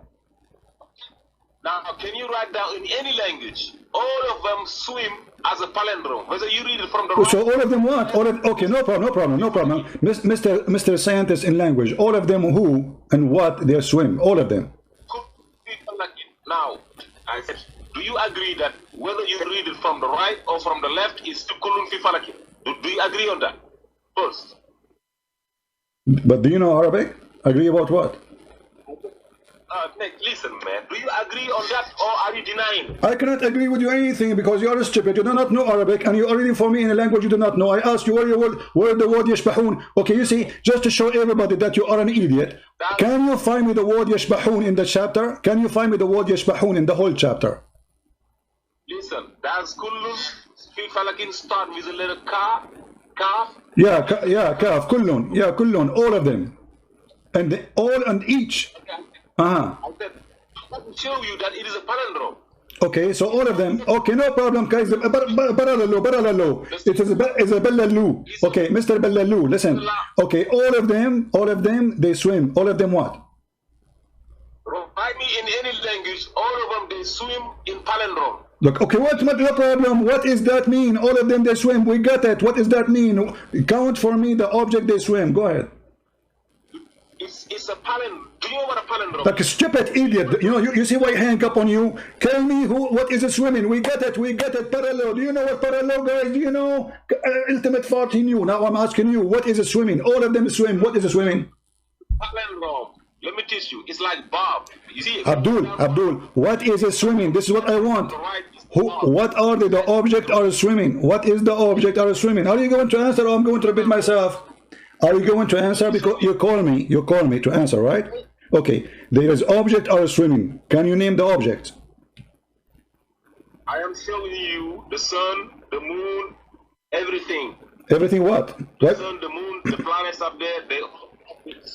Now, can you write down in any language? All of them swim as a palindrome. Whether you read it from the right. So all of them what? Okay, no problem. Mr. Scientist in language. All of them who and what they swim. All of them. Now, I said, do you agree that whether you read it from the right or from the left is to kullun fi falakin? Do you agree on that? First. But do you know Arabic? Agree about what? Listen, man. Do you agree on that or are you denying? I cannot agree with you anything because you are stupid. You do not know Arabic and you are reading for me in a language you do not know. I asked you where the word yashbahun. Okay, you see, just to show everybody that you are an idiot. Can you find me the word yashbahun in the chapter? Can you find me the word yashbahun in the whole chapter? Listen, does kullun fi falakin start with the letter kaf? Yeah, kaf, kullun. Yeah, kullun, all of them. and all and each. Uh-huh. I said, I can show you that it is a palindrome. Okay, so all of them. Okay, no problem, guys. Baralalu. It is a Ballalu. Okay, Mr. Ballalu, listen. Okay, all of them, they swim. All of them what? Write me in any language, all of them, they swim in palindrome. Look, okay, what no problem? What does that mean? All of them, they swim. We got it. What does that mean? Count for me the object they swim. Go ahead. It's a palindrome. Do you know what a palindrome Like a stupid idiot. You know, you see why I hang up on you? Tell me what is a swimming? We got it. Parallel. Do you know what parallel, guys? Do you know? Ultimate 14 you. Now I'm asking you, what is a swimming? All of them swim. What is a swimming? Palindrome. Let me teach you. It's like Bob. You see? Abdul, what is a swimming? This is what I want. What are the object are swimming? What is the object are swimming? Are you going to answer or I'm going to repeat myself? Are you going to answer? Because you call me to answer, right? Okay, there is object are swimming. Can you name the object? I am showing you the sun, the moon, everything. Everything what? The sun, the moon, the planets up there, they...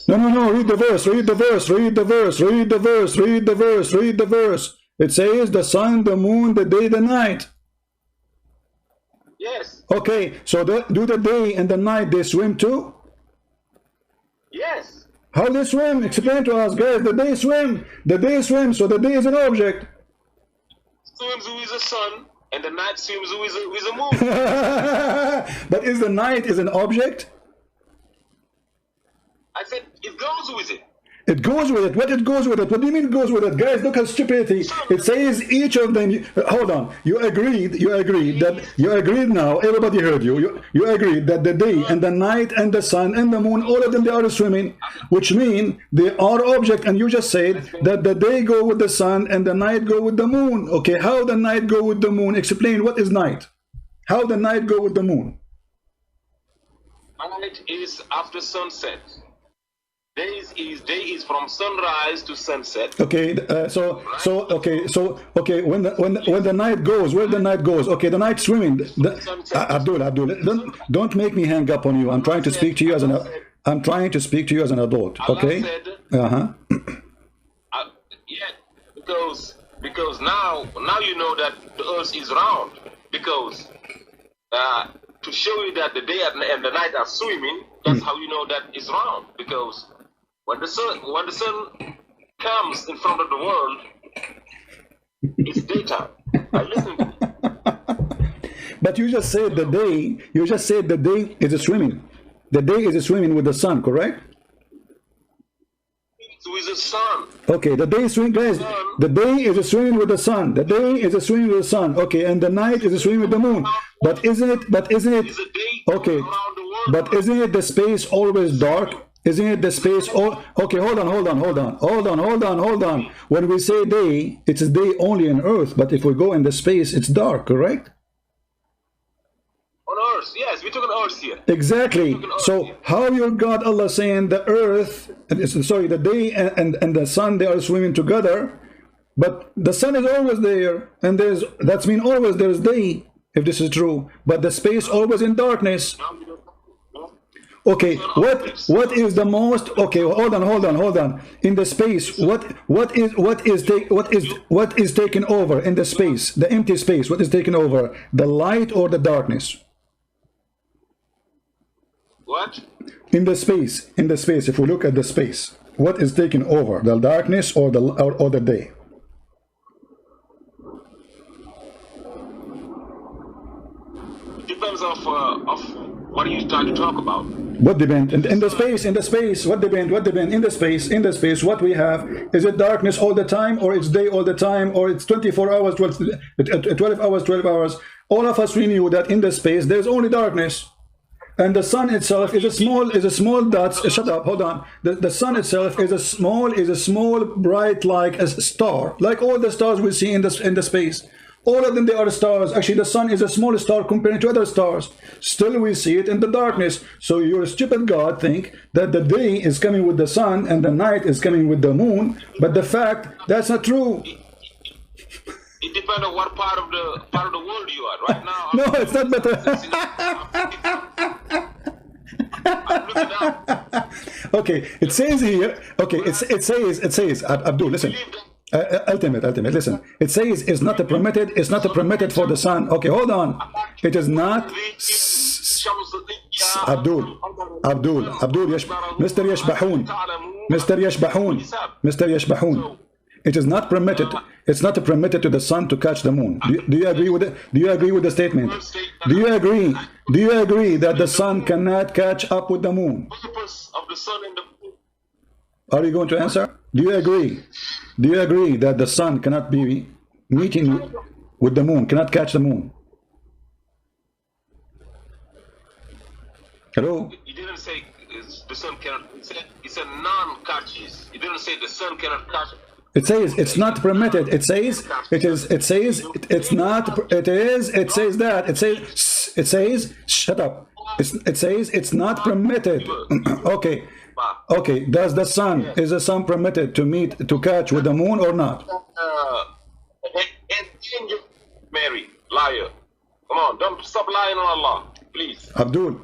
No, read the verse. Read the verse. It says the sun, the moon, the day, the night. Yes. Okay, so do the day and the night they swim too? Yes. How they swim? Explain to us, guys. The day swim. So the day is an object. Swims with the sun, and the night swims with the moon. But is the night is an object? I said it goes with it. It goes with it. What it goes with it? What do you mean it goes with it? Guys, look at stupidity. It says each of them. Hold on. You agreed now. Everybody heard you. You agreed that the day and the night and the sun and the moon, all of them, they are swimming, which mean they are object. And you just said that the day go with the sun and the night go with the moon. Okay, how the night go with the moon? Explain what is night. How the night go with the moon? Night is after sunset. Day is from sunrise to sunset. Okay, when the night goes, where the night goes? Okay, the night swimming. Abdul, don't make me hang up on you. I'm trying to speak to you as an adult. Okay. Yeah, because now you know that the earth is round. Because to show you that the day and the night are swimming, that's how you know that it's round. Because when the sun comes in front of the world, it's daytime. I listen to you. But you just said the day. You just said the day is a swimming. The day is a swimming with the sun, correct? It's with the sun. Okay, the day swim, guys. The day is a swimming with the sun. The day is a swimming with the sun. Okay, and the night is a swimming with the moon. But isn't it? Okay. But isn't it the space always dark? Isn't it the space? Okay, hold on. When we say day, it's a day only on Earth. But if we go in the space, it's dark, correct? On Earth, yes, we're talking Earth here. Exactly. So how your God Allah saying the Earth, the day and the sun, they are swimming together, but the sun is always there, and that's mean always there's day, if this is true. But the space always in darkness. Okay, what is the most? Okay, hold on. In the space, what is taken over in the space, the empty space? What is taken over, the light or the darkness? What? In the space. If we look at the space, what is taken over, the darkness or the day? Depends of what are you trying to talk about? What depend in the space? What depend in the space? What we have, is it darkness all the time, or it's day all the time, or it's 24 hours, 12 hours? All of us, we knew that in the space there's only darkness, and the sun itself is a small dot. Shut up, hold on. The sun itself is a small bright like a star, like all the stars we see in the space. All of them, they are stars. Actually, the sun is a small star compared to other stars. Still, we see it in the darkness. So your stupid God think that the day is coming with the sun and the night is coming with the moon. But the fact, that's not true. It depends on what part of the world you are right now. No, it's not better. I'm looking out. Okay, it says here. Okay, it says. Abdul, listen. Ultimate. Listen. It says it's not permitted. It's not permitted for the sun. Okay, hold on. It is not. Abdul, Mr. Yashbahun. It is not permitted. It's not permitted to the sun to catch the moon. Do you agree with it? Do you agree with the statement? Do you agree? Do you agree that the sun cannot catch up with the moon? Are you going to answer? Do you agree? Do you agree that the sun cannot be meeting with the moon, cannot catch the moon? Hello? You didn't say the sun cannot. It's a non-catches. You didn't say the sun cannot catch. It says it's not permitted. It says it is. It says it's not. It is. It says that. It says. It says. Shut up. It says it's not permitted. Okay. Okay. Does the sun? Is the sun permitted to meet to catch with the moon or not? Mary, liar. Come on, don't stop lying on Allah, please. Abdul.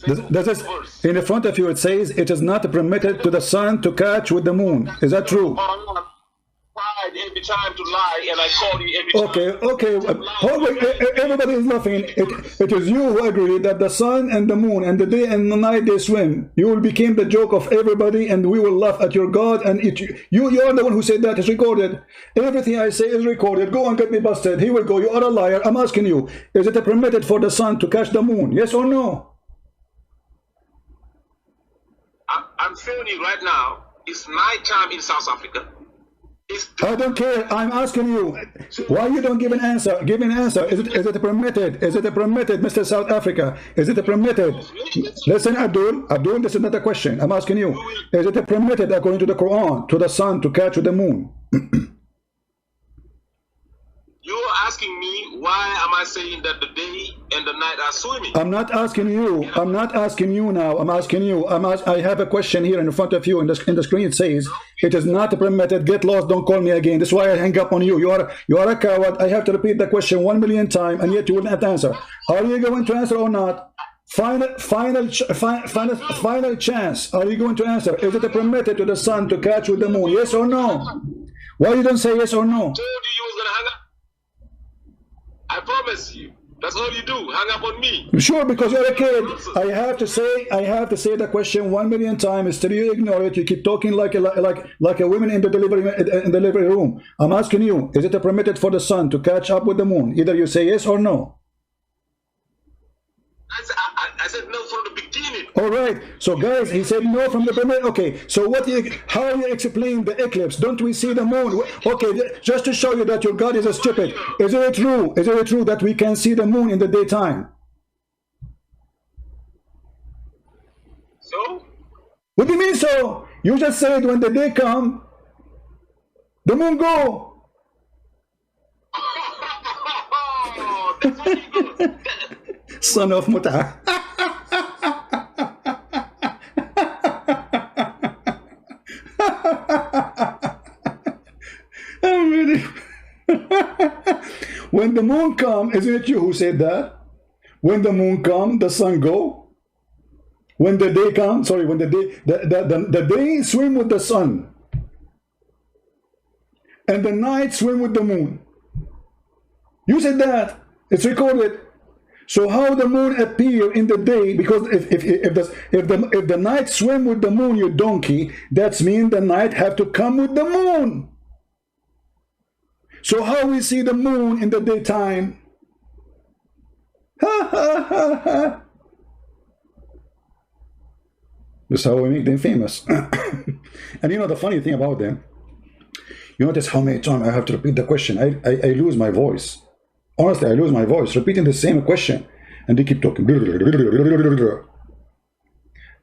Does it, in the front of you it says it is not permitted to the sun to catch with the moon. Is that true? Every time to lie, and I call you every time. Okay. Everybody is laughing. It is you who agree that the sun and the moon and the day and the night they swim. You will become the joke of everybody, and we will laugh at your God. And you are the one who said that. It's recorded. Everything I say is recorded. Go and get me busted. He will go. You are a liar. I'm asking you: is it permitted for the sun to catch the moon? Yes or no? I'm telling you right now. It's night time in South Africa. I don't care. I'm asking you. Why you don't give an answer? Give an answer. Is it permitted? Is it permitted, Mr. South Africa? Is it permitted? Listen, Abdul, this is not a question. I'm asking you. Is it permitted according to the Quran to the sun to catch with the moon? You're asking me why am I saying that the day and the night are swimming? I'm not asking you. I'm not asking you now. I'm asking you. I have a question here in front of you. In the screen it says it is not permitted. Get lost. Don't call me again. That's why I hang up on you. You are a coward. I have to repeat the question 1,000,000 times, and yet you will not answer. Are you going to answer or not? Final chance. Are you going to answer? Is it permitted to the sun to catch with the moon? Yes or no? Why you don't say yes or no? I told you was gonna hang up. I promise you. That's all you do. Hang up on me. Sure, because you're a kid. I have to say the question 1,000,000 times. Still you ignore it. You keep talking like a woman in the delivery room. I'm asking you: is it permitted for the sun to catch up with the moon? Either you say yes or no. I said no from the beginning. All right. So guys, he said no from the beginning. Okay. So how you explain the eclipse? Don't we see the moon? Okay. Just to show you that your God is a stupid. Is it true? Is it true that we can see the moon in the daytime? So? What do you mean so? You just said when the day come, the moon go. That's what you go. Son of Mut'ah. When the moon come, isn't it you who said that? When the moon come, the sun go. When the day comes, sorry, when the day swim with the sun, and the night swim with the moon. You said that. It's recorded. So how the moon appear in the day? Because if the night swim with the moon, you donkey, that's mean the night have to come with the moon. So how we see the moon in the daytime? Ha ha ha ha. This is how we make them famous. And you know the funny thing about them, you notice how many times I have to repeat the question. I lose my voice. Honestly, I lose my voice repeating the same question, and they keep talking.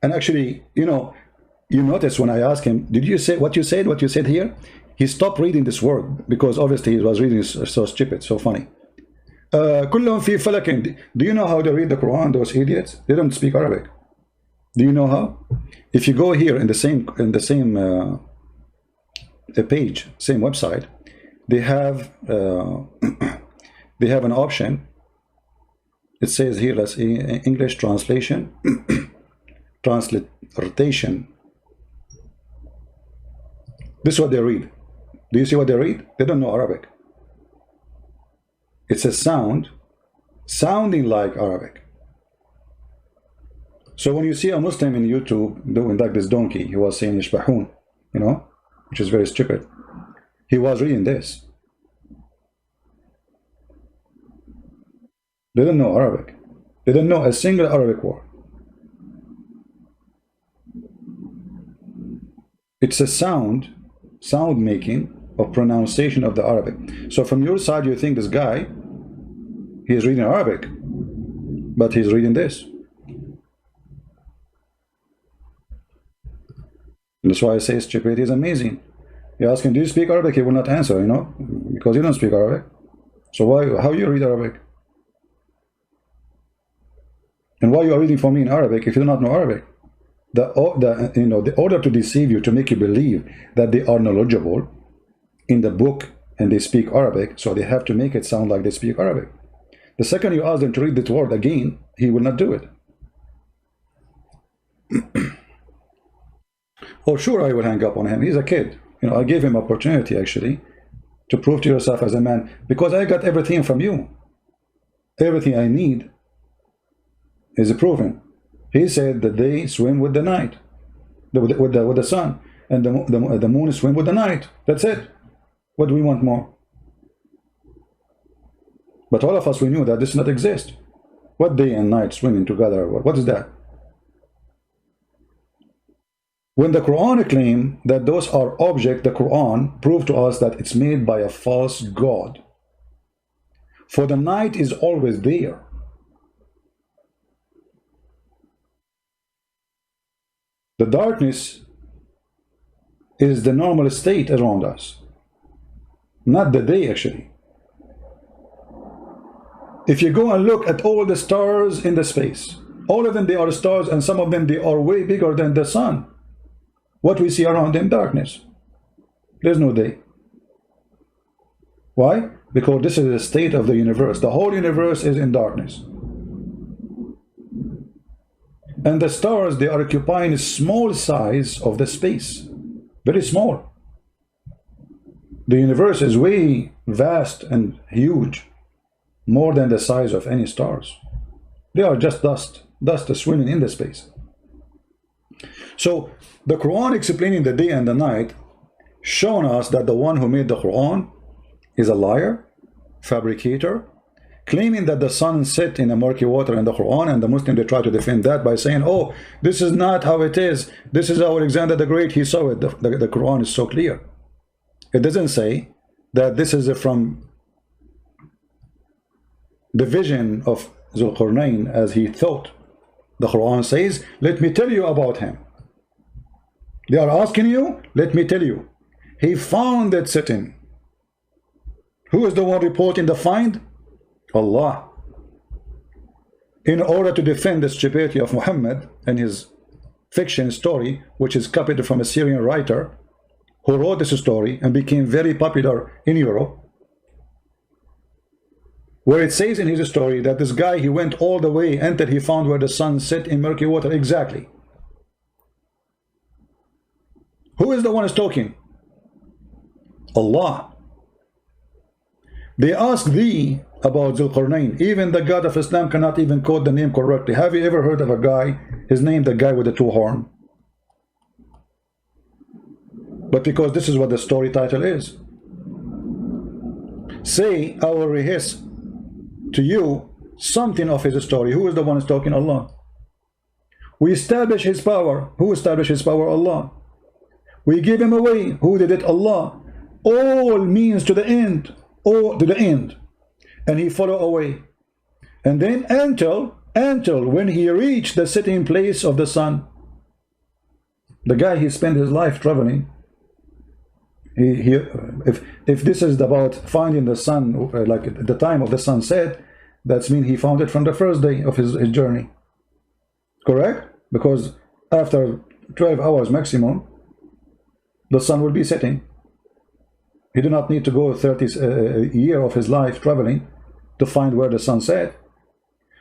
And actually, you notice when I ask him, did you say what you said here? He stopped reading this word because obviously he was reading so stupid, so funny. كلهم في فلك. Do you know how they read the Quran? Those idiots. They don't speak Arabic. Do you know how? If you go here in the same page, same website, they have. They have an option. It says here, let's see, English translation, transliteration, This is what they read. Do you see what they read? They don't know Arabic. It's a sound sounding like Arabic. So when you see a Muslim in YouTube doing like this donkey, he was saying Ishbahun, you know, which is very stupid. He was reading this. They don't know Arabic. They don't know a single Arabic word. It's a sound making of pronunciation of the Arabic. So from your side, you think this guy, he's reading Arabic, but he's reading this. That's why I say stupidity is amazing. You ask him, do you speak Arabic? He will not answer, you know, because you don't speak Arabic. So how you read Arabic? And why you are reading for me in Arabic if you do not know Arabic? The order to deceive you, to make you believe that they are knowledgeable in the book and they speak Arabic, so they have to make it sound like they speak Arabic. The second you ask them to read that word again, he will not do it. Oh, sure, I will hang up on him. He's a kid. You know, I gave him opportunity actually to prove to yourself as a man, because I got everything from you. Everything I need is proven. He said that they swim with the night, with the sun, and the moon swim with the night. That's it. What do we want more? But all of us, we knew that this does not exist. What day and night swimming together? What is that? When the Quran claims that those are objects, the Quran proved to us that it's made by a false god. For the night is always there. The darkness is the normal state around us, not the day actually. If you go and look at all the stars in the space, all of them they are stars, and some of them they are way bigger than the sun. What we see around them, darkness. There's no day. Why? Because this is the state of the universe. The whole universe is in darkness. And the stars, they are occupying a small size of the space. Very small. The universe is way vast and huge. More than the size of any stars. They are just dust. Dust is swimming in the space. So the Quran explaining the day and the night, showing us that the one who made the Quran is a liar, fabricator, claiming that the sun set in a murky water in the Quran, and the Muslims, they try to defend that by saying, oh, this is not how it is. This is how Alexander the Great, he saw it. The Quran is so clear. It doesn't say that this is from the vision of Zulqarnain as he thought. The Quran says, let me tell you about him. They are asking you, let me tell you. He found that sitting. Who is the one reporting the find? Allah. In order to defend the stupidity of Muhammad and his fiction story, which is copied from a Syrian writer who wrote this story and became very popular in Europe, where it says in his story that this guy, he went all the way until he found where the sun set in murky water. Exactly. Who is the one who's talking? Allah. They ask thee about Zulqarnain. Even the God of Islam cannot even quote the name correctly. Have you ever heard of a guy, his name, the guy with the two horns? But because this is what the story title is. Say, I will rehearse to you something of his story. Who is the one who's talking? Allah. We establish his power. Who established his power? Allah. We give him away. Who did it? Allah. All means to the end. All to the end. And he follow away. And then until when he reached the sitting place of the sun. The guy, he spent his life traveling. If this is about finding the sun, like at the time of the sunset, that's mean he found it from the first day of his journey. Correct? Because after 12 hours maximum, the sun will be setting. He did not need to go 30 year of his life traveling to find where the sun set.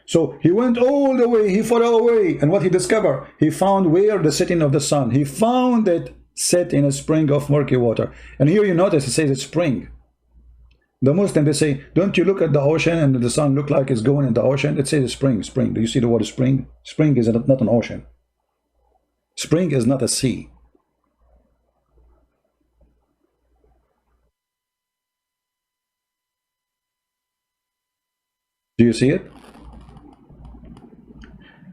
So he went all the way, he followed away, and what he discovered? He found where the setting of the sun. He found it set in a spring of murky water. And here you notice it says it's spring. The Muslim, they say, don't you look at the ocean and the sun look like it's going in the ocean? It says spring, spring. Do you see the word spring? Spring is not an ocean. Spring is not a sea. Do you see it?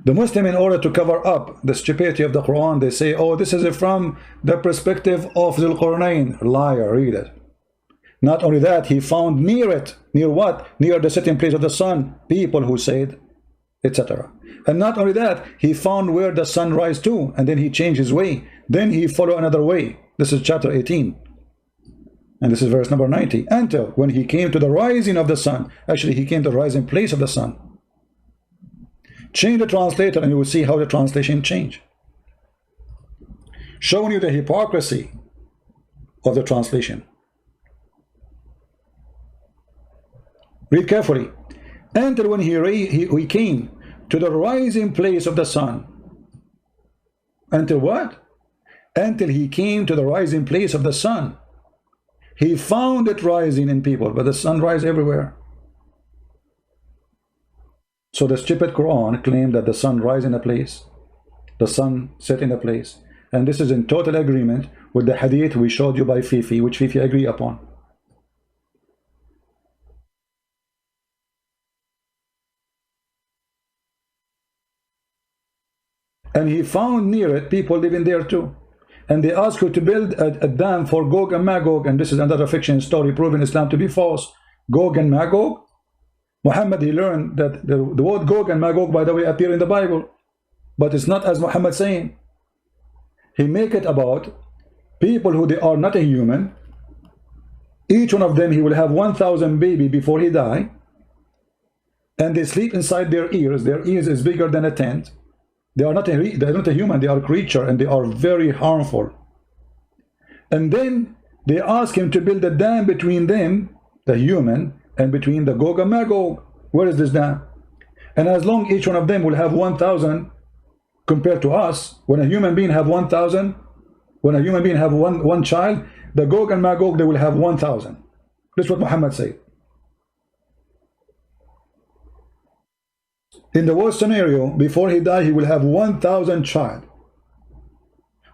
The Muslim, in order to cover up the stupidity of the Quran, they say, oh, this is from the perspective of Dhul Qarnayn. Liar, read it. Not only that, he found near it, near what? Near the setting place of the sun, people who said, etc. And not only that, he found where the sun rise to, and then he changed his way. Then he followed another way. This is chapter 18. And this is verse number 90. Until when he came to the rising of the sun, actually he came to the rising place of the sun. Change the translator and you will see how the translation changed. Showing you the hypocrisy of the translation. Read carefully. Until when he came to the rising place of the sun. Until what? Until he came to the rising place of the sun. He found it rising in people, but the sun rises everywhere. So the stupid Quran claimed that the sun rises in a place, the sun set in a place, and this is in total agreement with the hadith we showed you by Fifi, which Fifi agreed upon. And he found near it people living there too. And they asked you to build a dam for Gog and Magog, and this is another fiction story proving Islam to be false. Gog and Magog. Muhammad, he learned that the word Gog and Magog, by the way, appear in the Bible, but it's not as Muhammad saying. He make it about people who they are not a human. Each one of them, he will have 1,000 baby before he die, and they sleep inside their ears. Their ears is bigger than a tent. They're not a human, they are a creature, and they are very harmful. And then they ask him to build a dam between them, the human, and between the Gog and Magog. Where is this dam? And as long each one of them will have 1,000 compared to us, when a human being have 1,000, when a human being have one child, the Gog and Magog, they will have 1,000. That's what Muhammad said. In the worst scenario, before he died, he will have 1,000 child.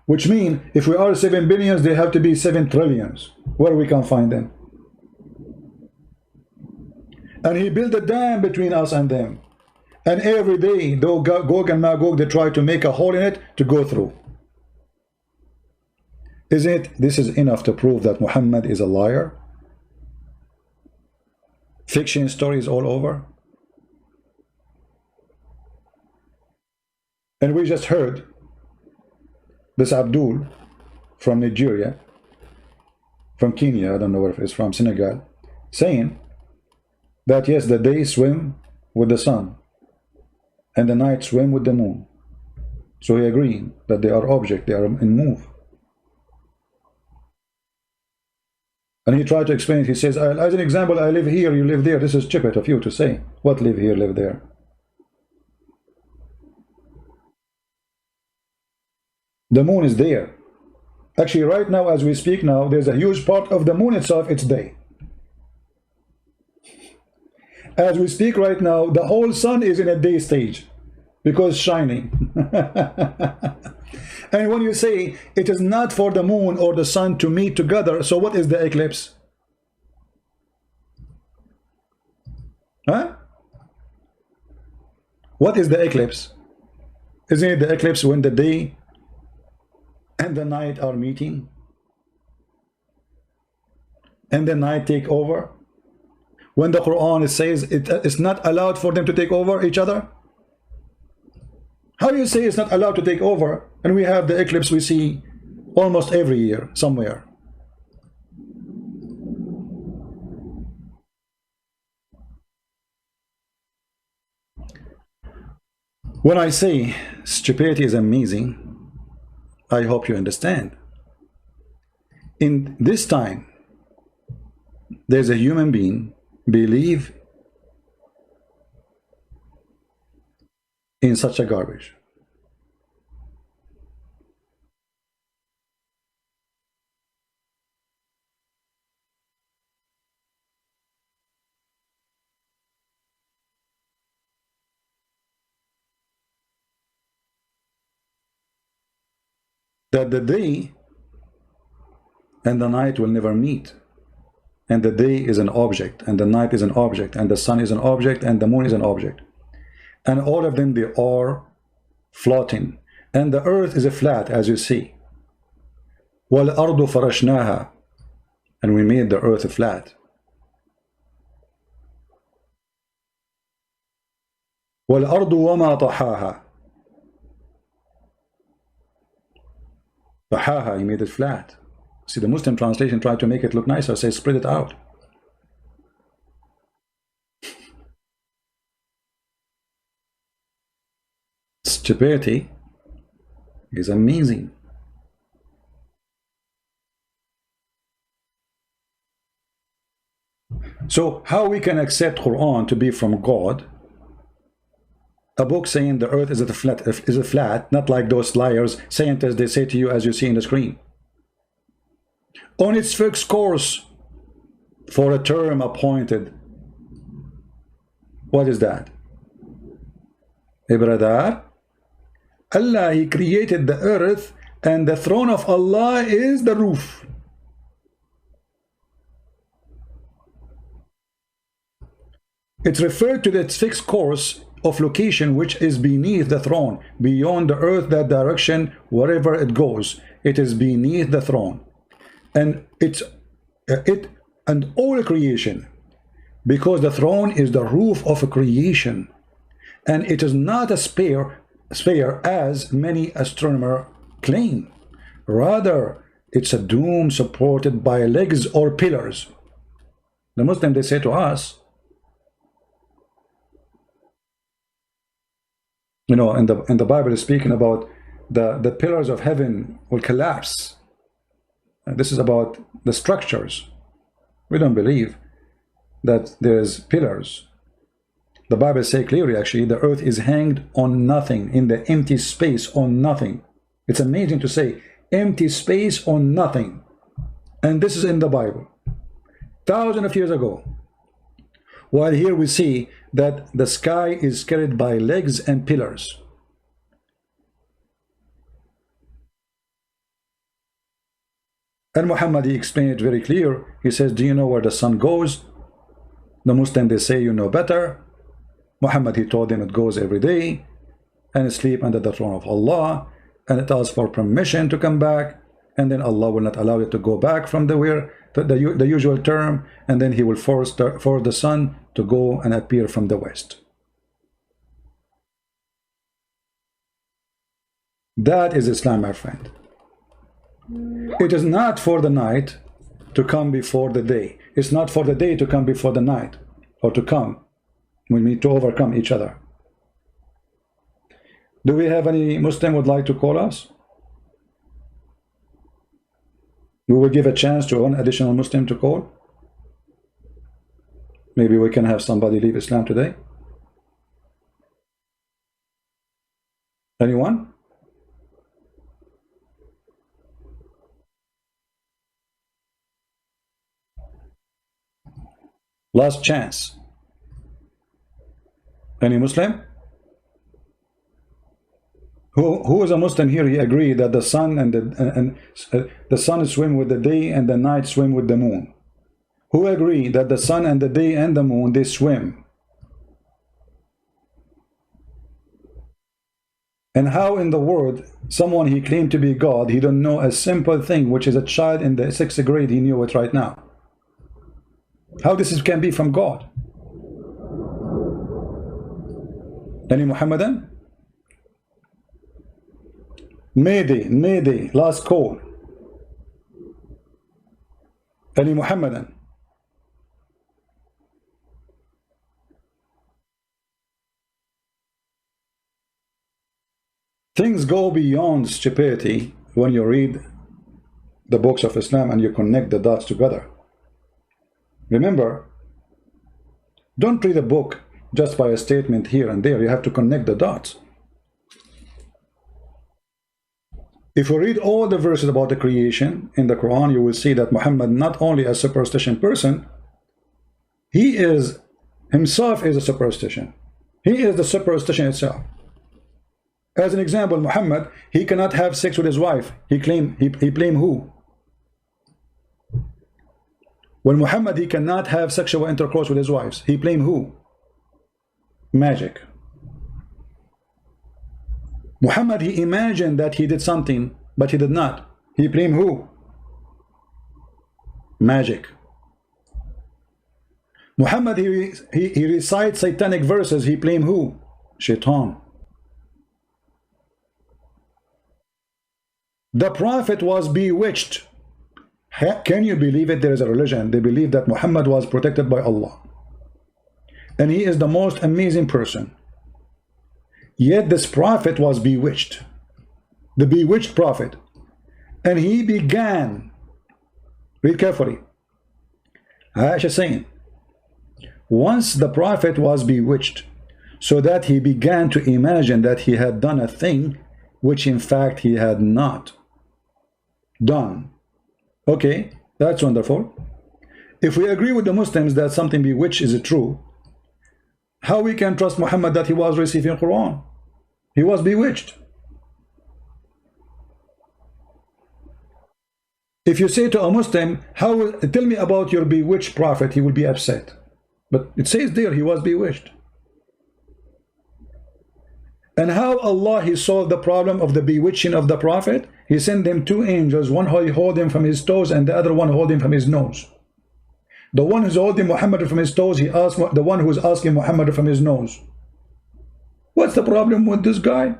Which means, if we are 7 billions, they have to be 7 trillions. Where we can find them? And he built a dam between us and them. And every day, though Gog and Magog, they try to make a hole in it to go through. Isn't it? This is enough to prove that Muhammad is a liar. Fiction stories all over. And we just heard this Abdul from Nigeria, from Kenya, I don't know where it's from, Senegal, saying that yes, the day swim with the sun and the night swim with the moon. So he agreed that they are object, they are in move. And he tried to explain it. He says, as an example, I live here, you live there. This is stupid of you to say. What live here, live there? The moon is there. Actually, right now, as we speak now, there's a huge part of the moon itself, it's day. As we speak right now, the whole sun is in a day stage because shining. And when you say it is not for the moon or the sun to meet together, so what is the eclipse? Huh? What is the eclipse? Isn't it the eclipse when the day and the night are meeting? And the night take over? When the Quran says it's not allowed for them to take over each other? How do you say it's not allowed to take over, and we have the eclipse we see almost every year somewhere? When I say stupidity is amazing, I hope you understand. In this time, there's a human being believe in such a garbage. that the day and the night will never meet. And the day is an object, and the night is an object, and the sun is an object, and the moon is an object. And all of them, they are floating. And the earth is a flat, as you see. وَالْأَرْضُ فَرَشْنَاهَا. And we made the earth flat. وَالْأَرْضُ وَمَا طَحَاهَا. طَحَاهَا, he made it flat. See, the Muslim translation tried to make it look nicer, say spread it out. Stupidity is amazing. So how we can accept Quran to be from God? A book saying the earth is a flat, not like those liars, scientists, they say to you as you see in the screen. On its fixed course for a term appointed. What is that? Hey brother, Allah, he created the earth, and the throne of Allah is the roof. It's referred to its fixed course of location, which is beneath the throne, beyond the earth, that direction, wherever it goes, it is beneath the throne. And it and all creation, because the throne is the roof of creation, and it is not a sphere as many astronomers claim. Rather, it's a dome supported by legs or pillars. The Muslim, they say to us, you know, in the Bible is speaking about the pillars of heaven will collapse. This is about the structures. We don't believe that there's pillars. The Bible says clearly, actually, the earth is hanged on nothing, in the empty space on nothing. It's amazing to say empty space on nothing. And this is in the Bible, thousands of years ago. While here we see that the sky is carried by legs and pillars. And Muhammad, he explained it very clear. He says, do you know where the sun goes? The Muslim, they say, you know better. Muhammad, he told them it goes every day, and it sleep under the throne of Allah, and it asks for permission to come back, and then Allah will not allow it to go back from the usual term, and then he will force the sun to go and appear from the west. That is Islam, my friend. It is not for the night to come before the day. It's not for the day to come before the night, or to come. We need to overcome each other. Do we have any Muslim would like to call us? We will give a chance to one additional Muslim to call. Maybe we can have somebody leave Islam today. Anyone? Last chance. Any Muslim? Who is a Muslim here? He agreed that the sun and the sun swim with the day and the night swim with the moon. Who agree that the sun and the day and the moon, they swim? And how in the world someone he claimed to be God, he don't know a simple thing, which is a child in the 6th grade, he knew it right now. How this can be from God? Any Muhammadan? Mayday, last call. Any Muhammadan? Things go beyond stupidity when you read the books of Islam and you connect the dots together. Remember, don't read a book just by a statement here and there. You have to connect the dots. If you read all the verses about the creation in the Quran, you will see that Muhammad not only a superstition person, he is himself is a superstition. He is the superstition itself. As an example, Muhammad, he cannot have sex with his wife. He blame who? When Muhammad, he cannot have sexual intercourse with his wives, he blame who? Magic. Muhammad, he imagined that he did something, but he did not. He blame who? Magic. Muhammad, he recites satanic verses, he blame who? Shaitan. The Prophet was bewitched. Can you believe it? There is a religion, they believe that Muhammad was protected by Allah, and he is the most amazing person. Yet this Prophet was bewitched, the bewitched Prophet, and he began, read carefully, Aisha saying, once the Prophet was bewitched, so that he began to imagine that he had done a thing which in fact he had not done. Okay, that's wonderful. If we agree with the Muslims that something bewitched is true, how we can trust Muhammad that he was receiving Quran? He was bewitched. If you say to a Muslim, tell me about your bewitched prophet, he will be upset. But it says there he was bewitched. And how Allah, he solved the problem of the bewitching of the Prophet? He sent them two angels, one hold him from his toes and the other one hold him from his nose. The one who's holding Muhammad from his toes, he asked the one who's asking Muhammad from his nose. What's the problem with this guy?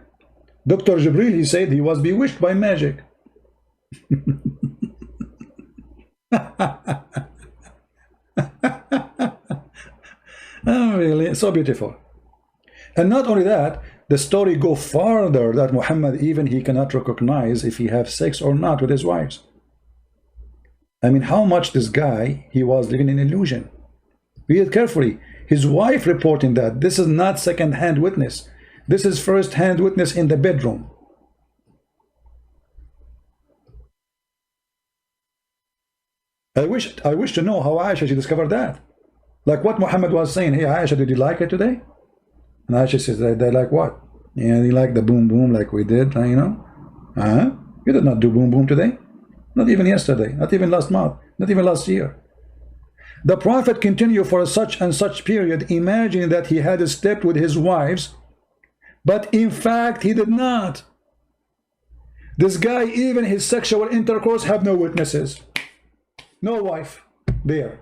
Dr. Jibril, he said he was bewitched by magic. Oh, really? So beautiful. And not only that, the story go farther that Muhammad even he cannot recognize if he have sex or not with his wives. I mean, how much this guy, he was living in illusion. Read carefully. His wife reporting that this is not second-hand witness. This is first-hand witness in the bedroom. I wish to know how Aisha, she discovered that. Like what Muhammad was saying, hey Aisha, did you like it today? And Aisha says, they like what? Yeah, they like the boom boom like we did, you know? You did not do boom boom today. Not even yesterday, not even last month, not even last year. The Prophet continued for such and such period, imagining that he had slept with his wives, but in fact he did not. This guy, even his sexual intercourse, have no witnesses. No wife there.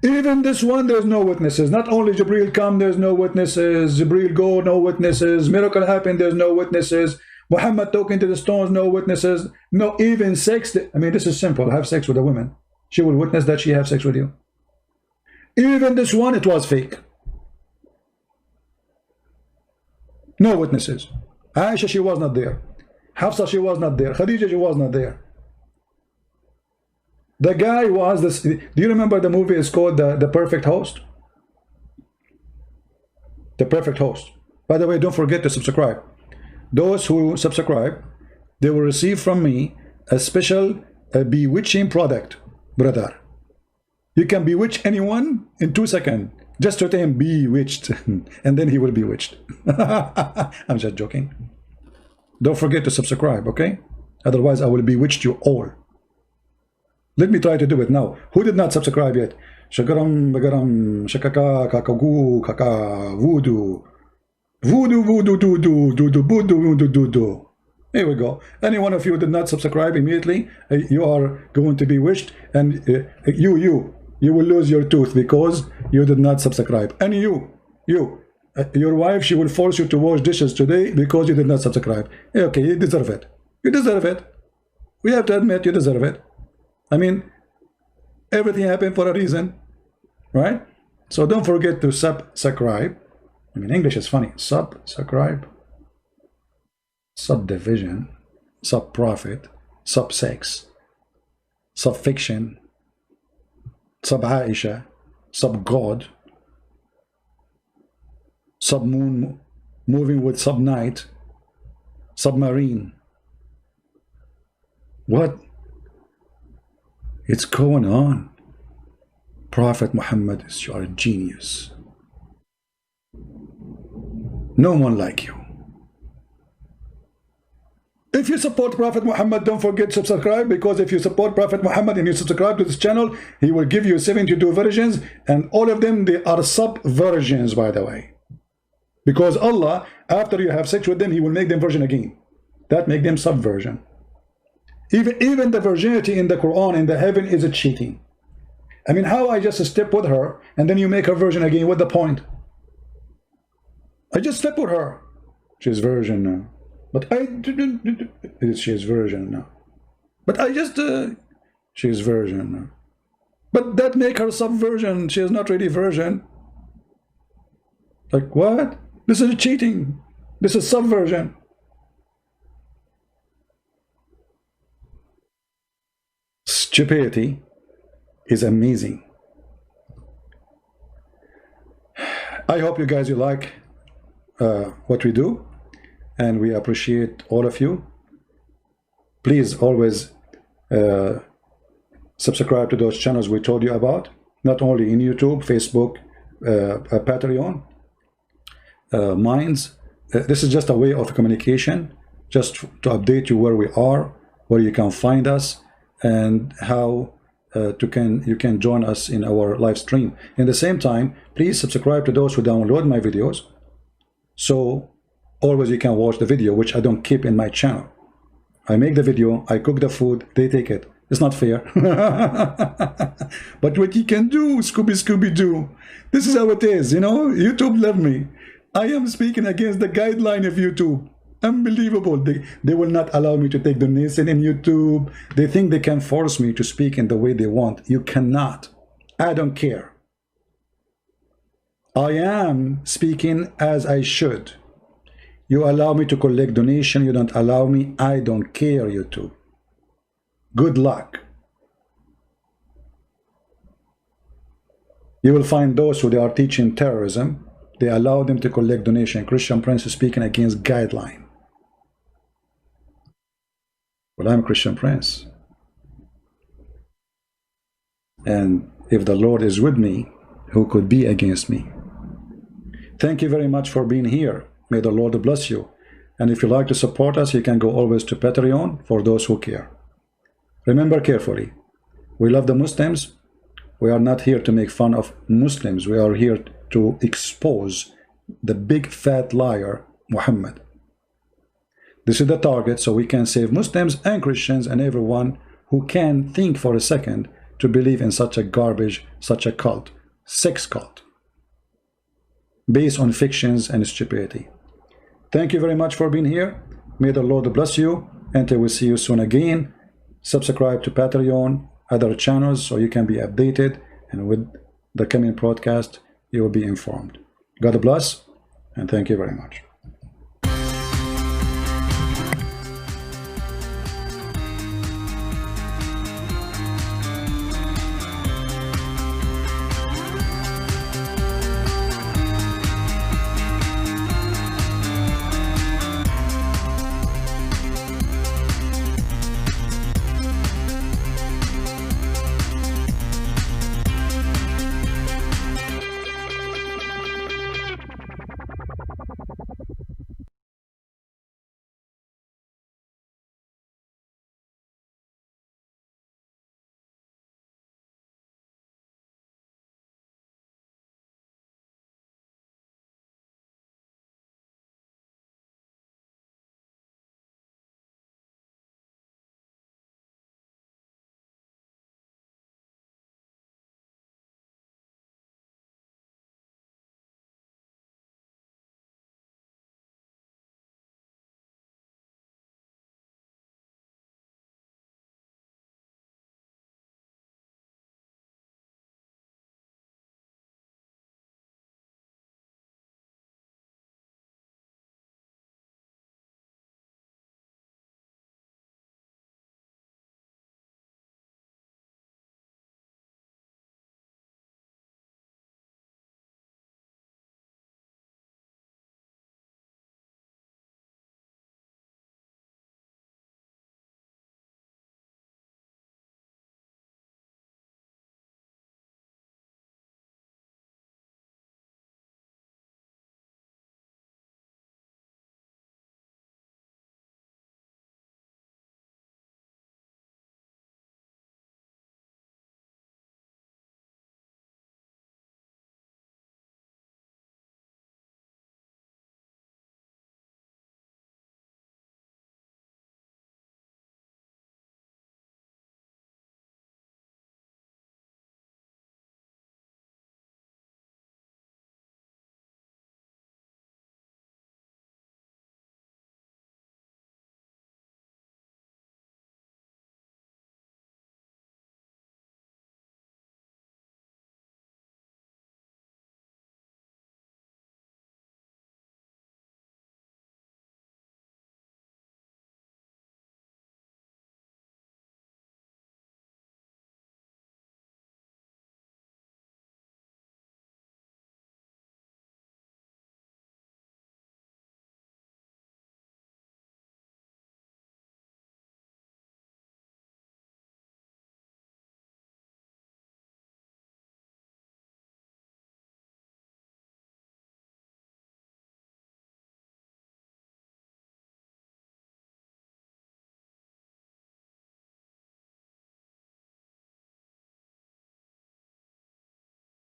Even this one, there's no witnesses. Not only Jibril come, there's no witnesses. Jibril go, no witnesses. Miracle happen, there's no witnesses. Muhammad talking to the stones, no witnesses. No, even sex. I mean, this is simple. Have sex with a woman. She will witness that she have sex with you. Even this one, it was fake. No witnesses. Aisha, she was not there. Hafsa, she was not there. Khadija, she was not there. The guy was this. Do you remember the movie is called the Perfect Host? The Perfect Host. By the way, don't forget to subscribe. Those who subscribe, they will receive from me a special bewitching product, brother. You can bewitch anyone in 2 seconds. Just to tell him bewitched, and then he will be bewitched. I'm just joking. Don't forget to subscribe, okay? Otherwise, I will bewitch you all. Let me try to do it now. Who did not subscribe yet? Shagaram, bagaram, shakaka, kakagu, kaka, voodoo. Voodoo, voodoo, doo, doo, doo, doo, voodoo, doo, doo, doo. Here we go. Any one of you did not subscribe immediately, you are going to be wished, and you will lose your tooth because you did not subscribe. And your wife, she will force you to wash dishes today because you did not subscribe. Okay, you deserve it. You deserve it. We have to admit you deserve it. I mean, everything happened for a reason, right? So don't forget to subscribe. I mean, English is funny. Subscribe, subdivision, sub-profit, sub-sex, sub-fiction, sub-Aisha, sub-God, sub-moon, moving with sub-night, submarine. What? It's going on. Prophet Muhammad is your genius. No one like you. If you support Prophet Muhammad, don't forget to subscribe, because if you support Prophet Muhammad and you subscribe to this channel, he will give you 72 versions, and all of them, they are sub-versions, by the way. Because Allah, after you have sex with them, he will make them virgin again. That make them sub-version. Even the virginity in the Quran, in the heaven, is a cheating. I mean, how I just step with her, and then you make her virgin again? What's the point? I just slept with her. She's virgin now. But I didn't. She's virgin now. But I just. She's virgin now. But that make her sub-virgin. She is not really virgin. Like what? This is cheating. This is subversion. Stupidity is amazing. I hope you guys like what we do, and we appreciate all of you. Please always subscribe to those channels we told you about, not only in YouTube, Facebook, Patreon, Minds. This is just a way of communication, just to update you where we are, where you can find us, and how you can join us in our live stream. In the same time, please subscribe to those who download my videos, so always you can watch the video, which I don't keep in my channel. I make the video, I cook the food, they take it. It's not fair. But what you can do, Scooby-Doo. This is how it is, you know. YouTube love me. I am speaking against the guideline of YouTube. Unbelievable. They will not allow me to take donation in YouTube. They think they can force me to speak in the way they want. You cannot. I don't care. I am speaking as I should. You allow me to collect donation, you don't allow me. I don't care, YouTube. Good luck. You will find those who they are teaching terrorism. They allow them to collect donation. Christian Prince is speaking against guideline. Well, I'm Christian Prince. And if the Lord is with me, who could be against me? Thank you very much for being here. May the Lord bless you. And if you like to support us, you can go always to Patreon for those who care. Remember carefully, we love the Muslims. We are not here to make fun of Muslims. We are here to expose the big fat liar, Muhammad. This is the target, so we can save Muslims and Christians and everyone who can think for a second to believe in such a garbage, such a cult, sex cult, based on fictions and stupidity. Thank you very much for being here. May the Lord bless you. Until we see you soon again. Subscribe to Patreon, other channels, so you can be updated, and with the coming broadcast you will be informed. God bless, and thank you very much.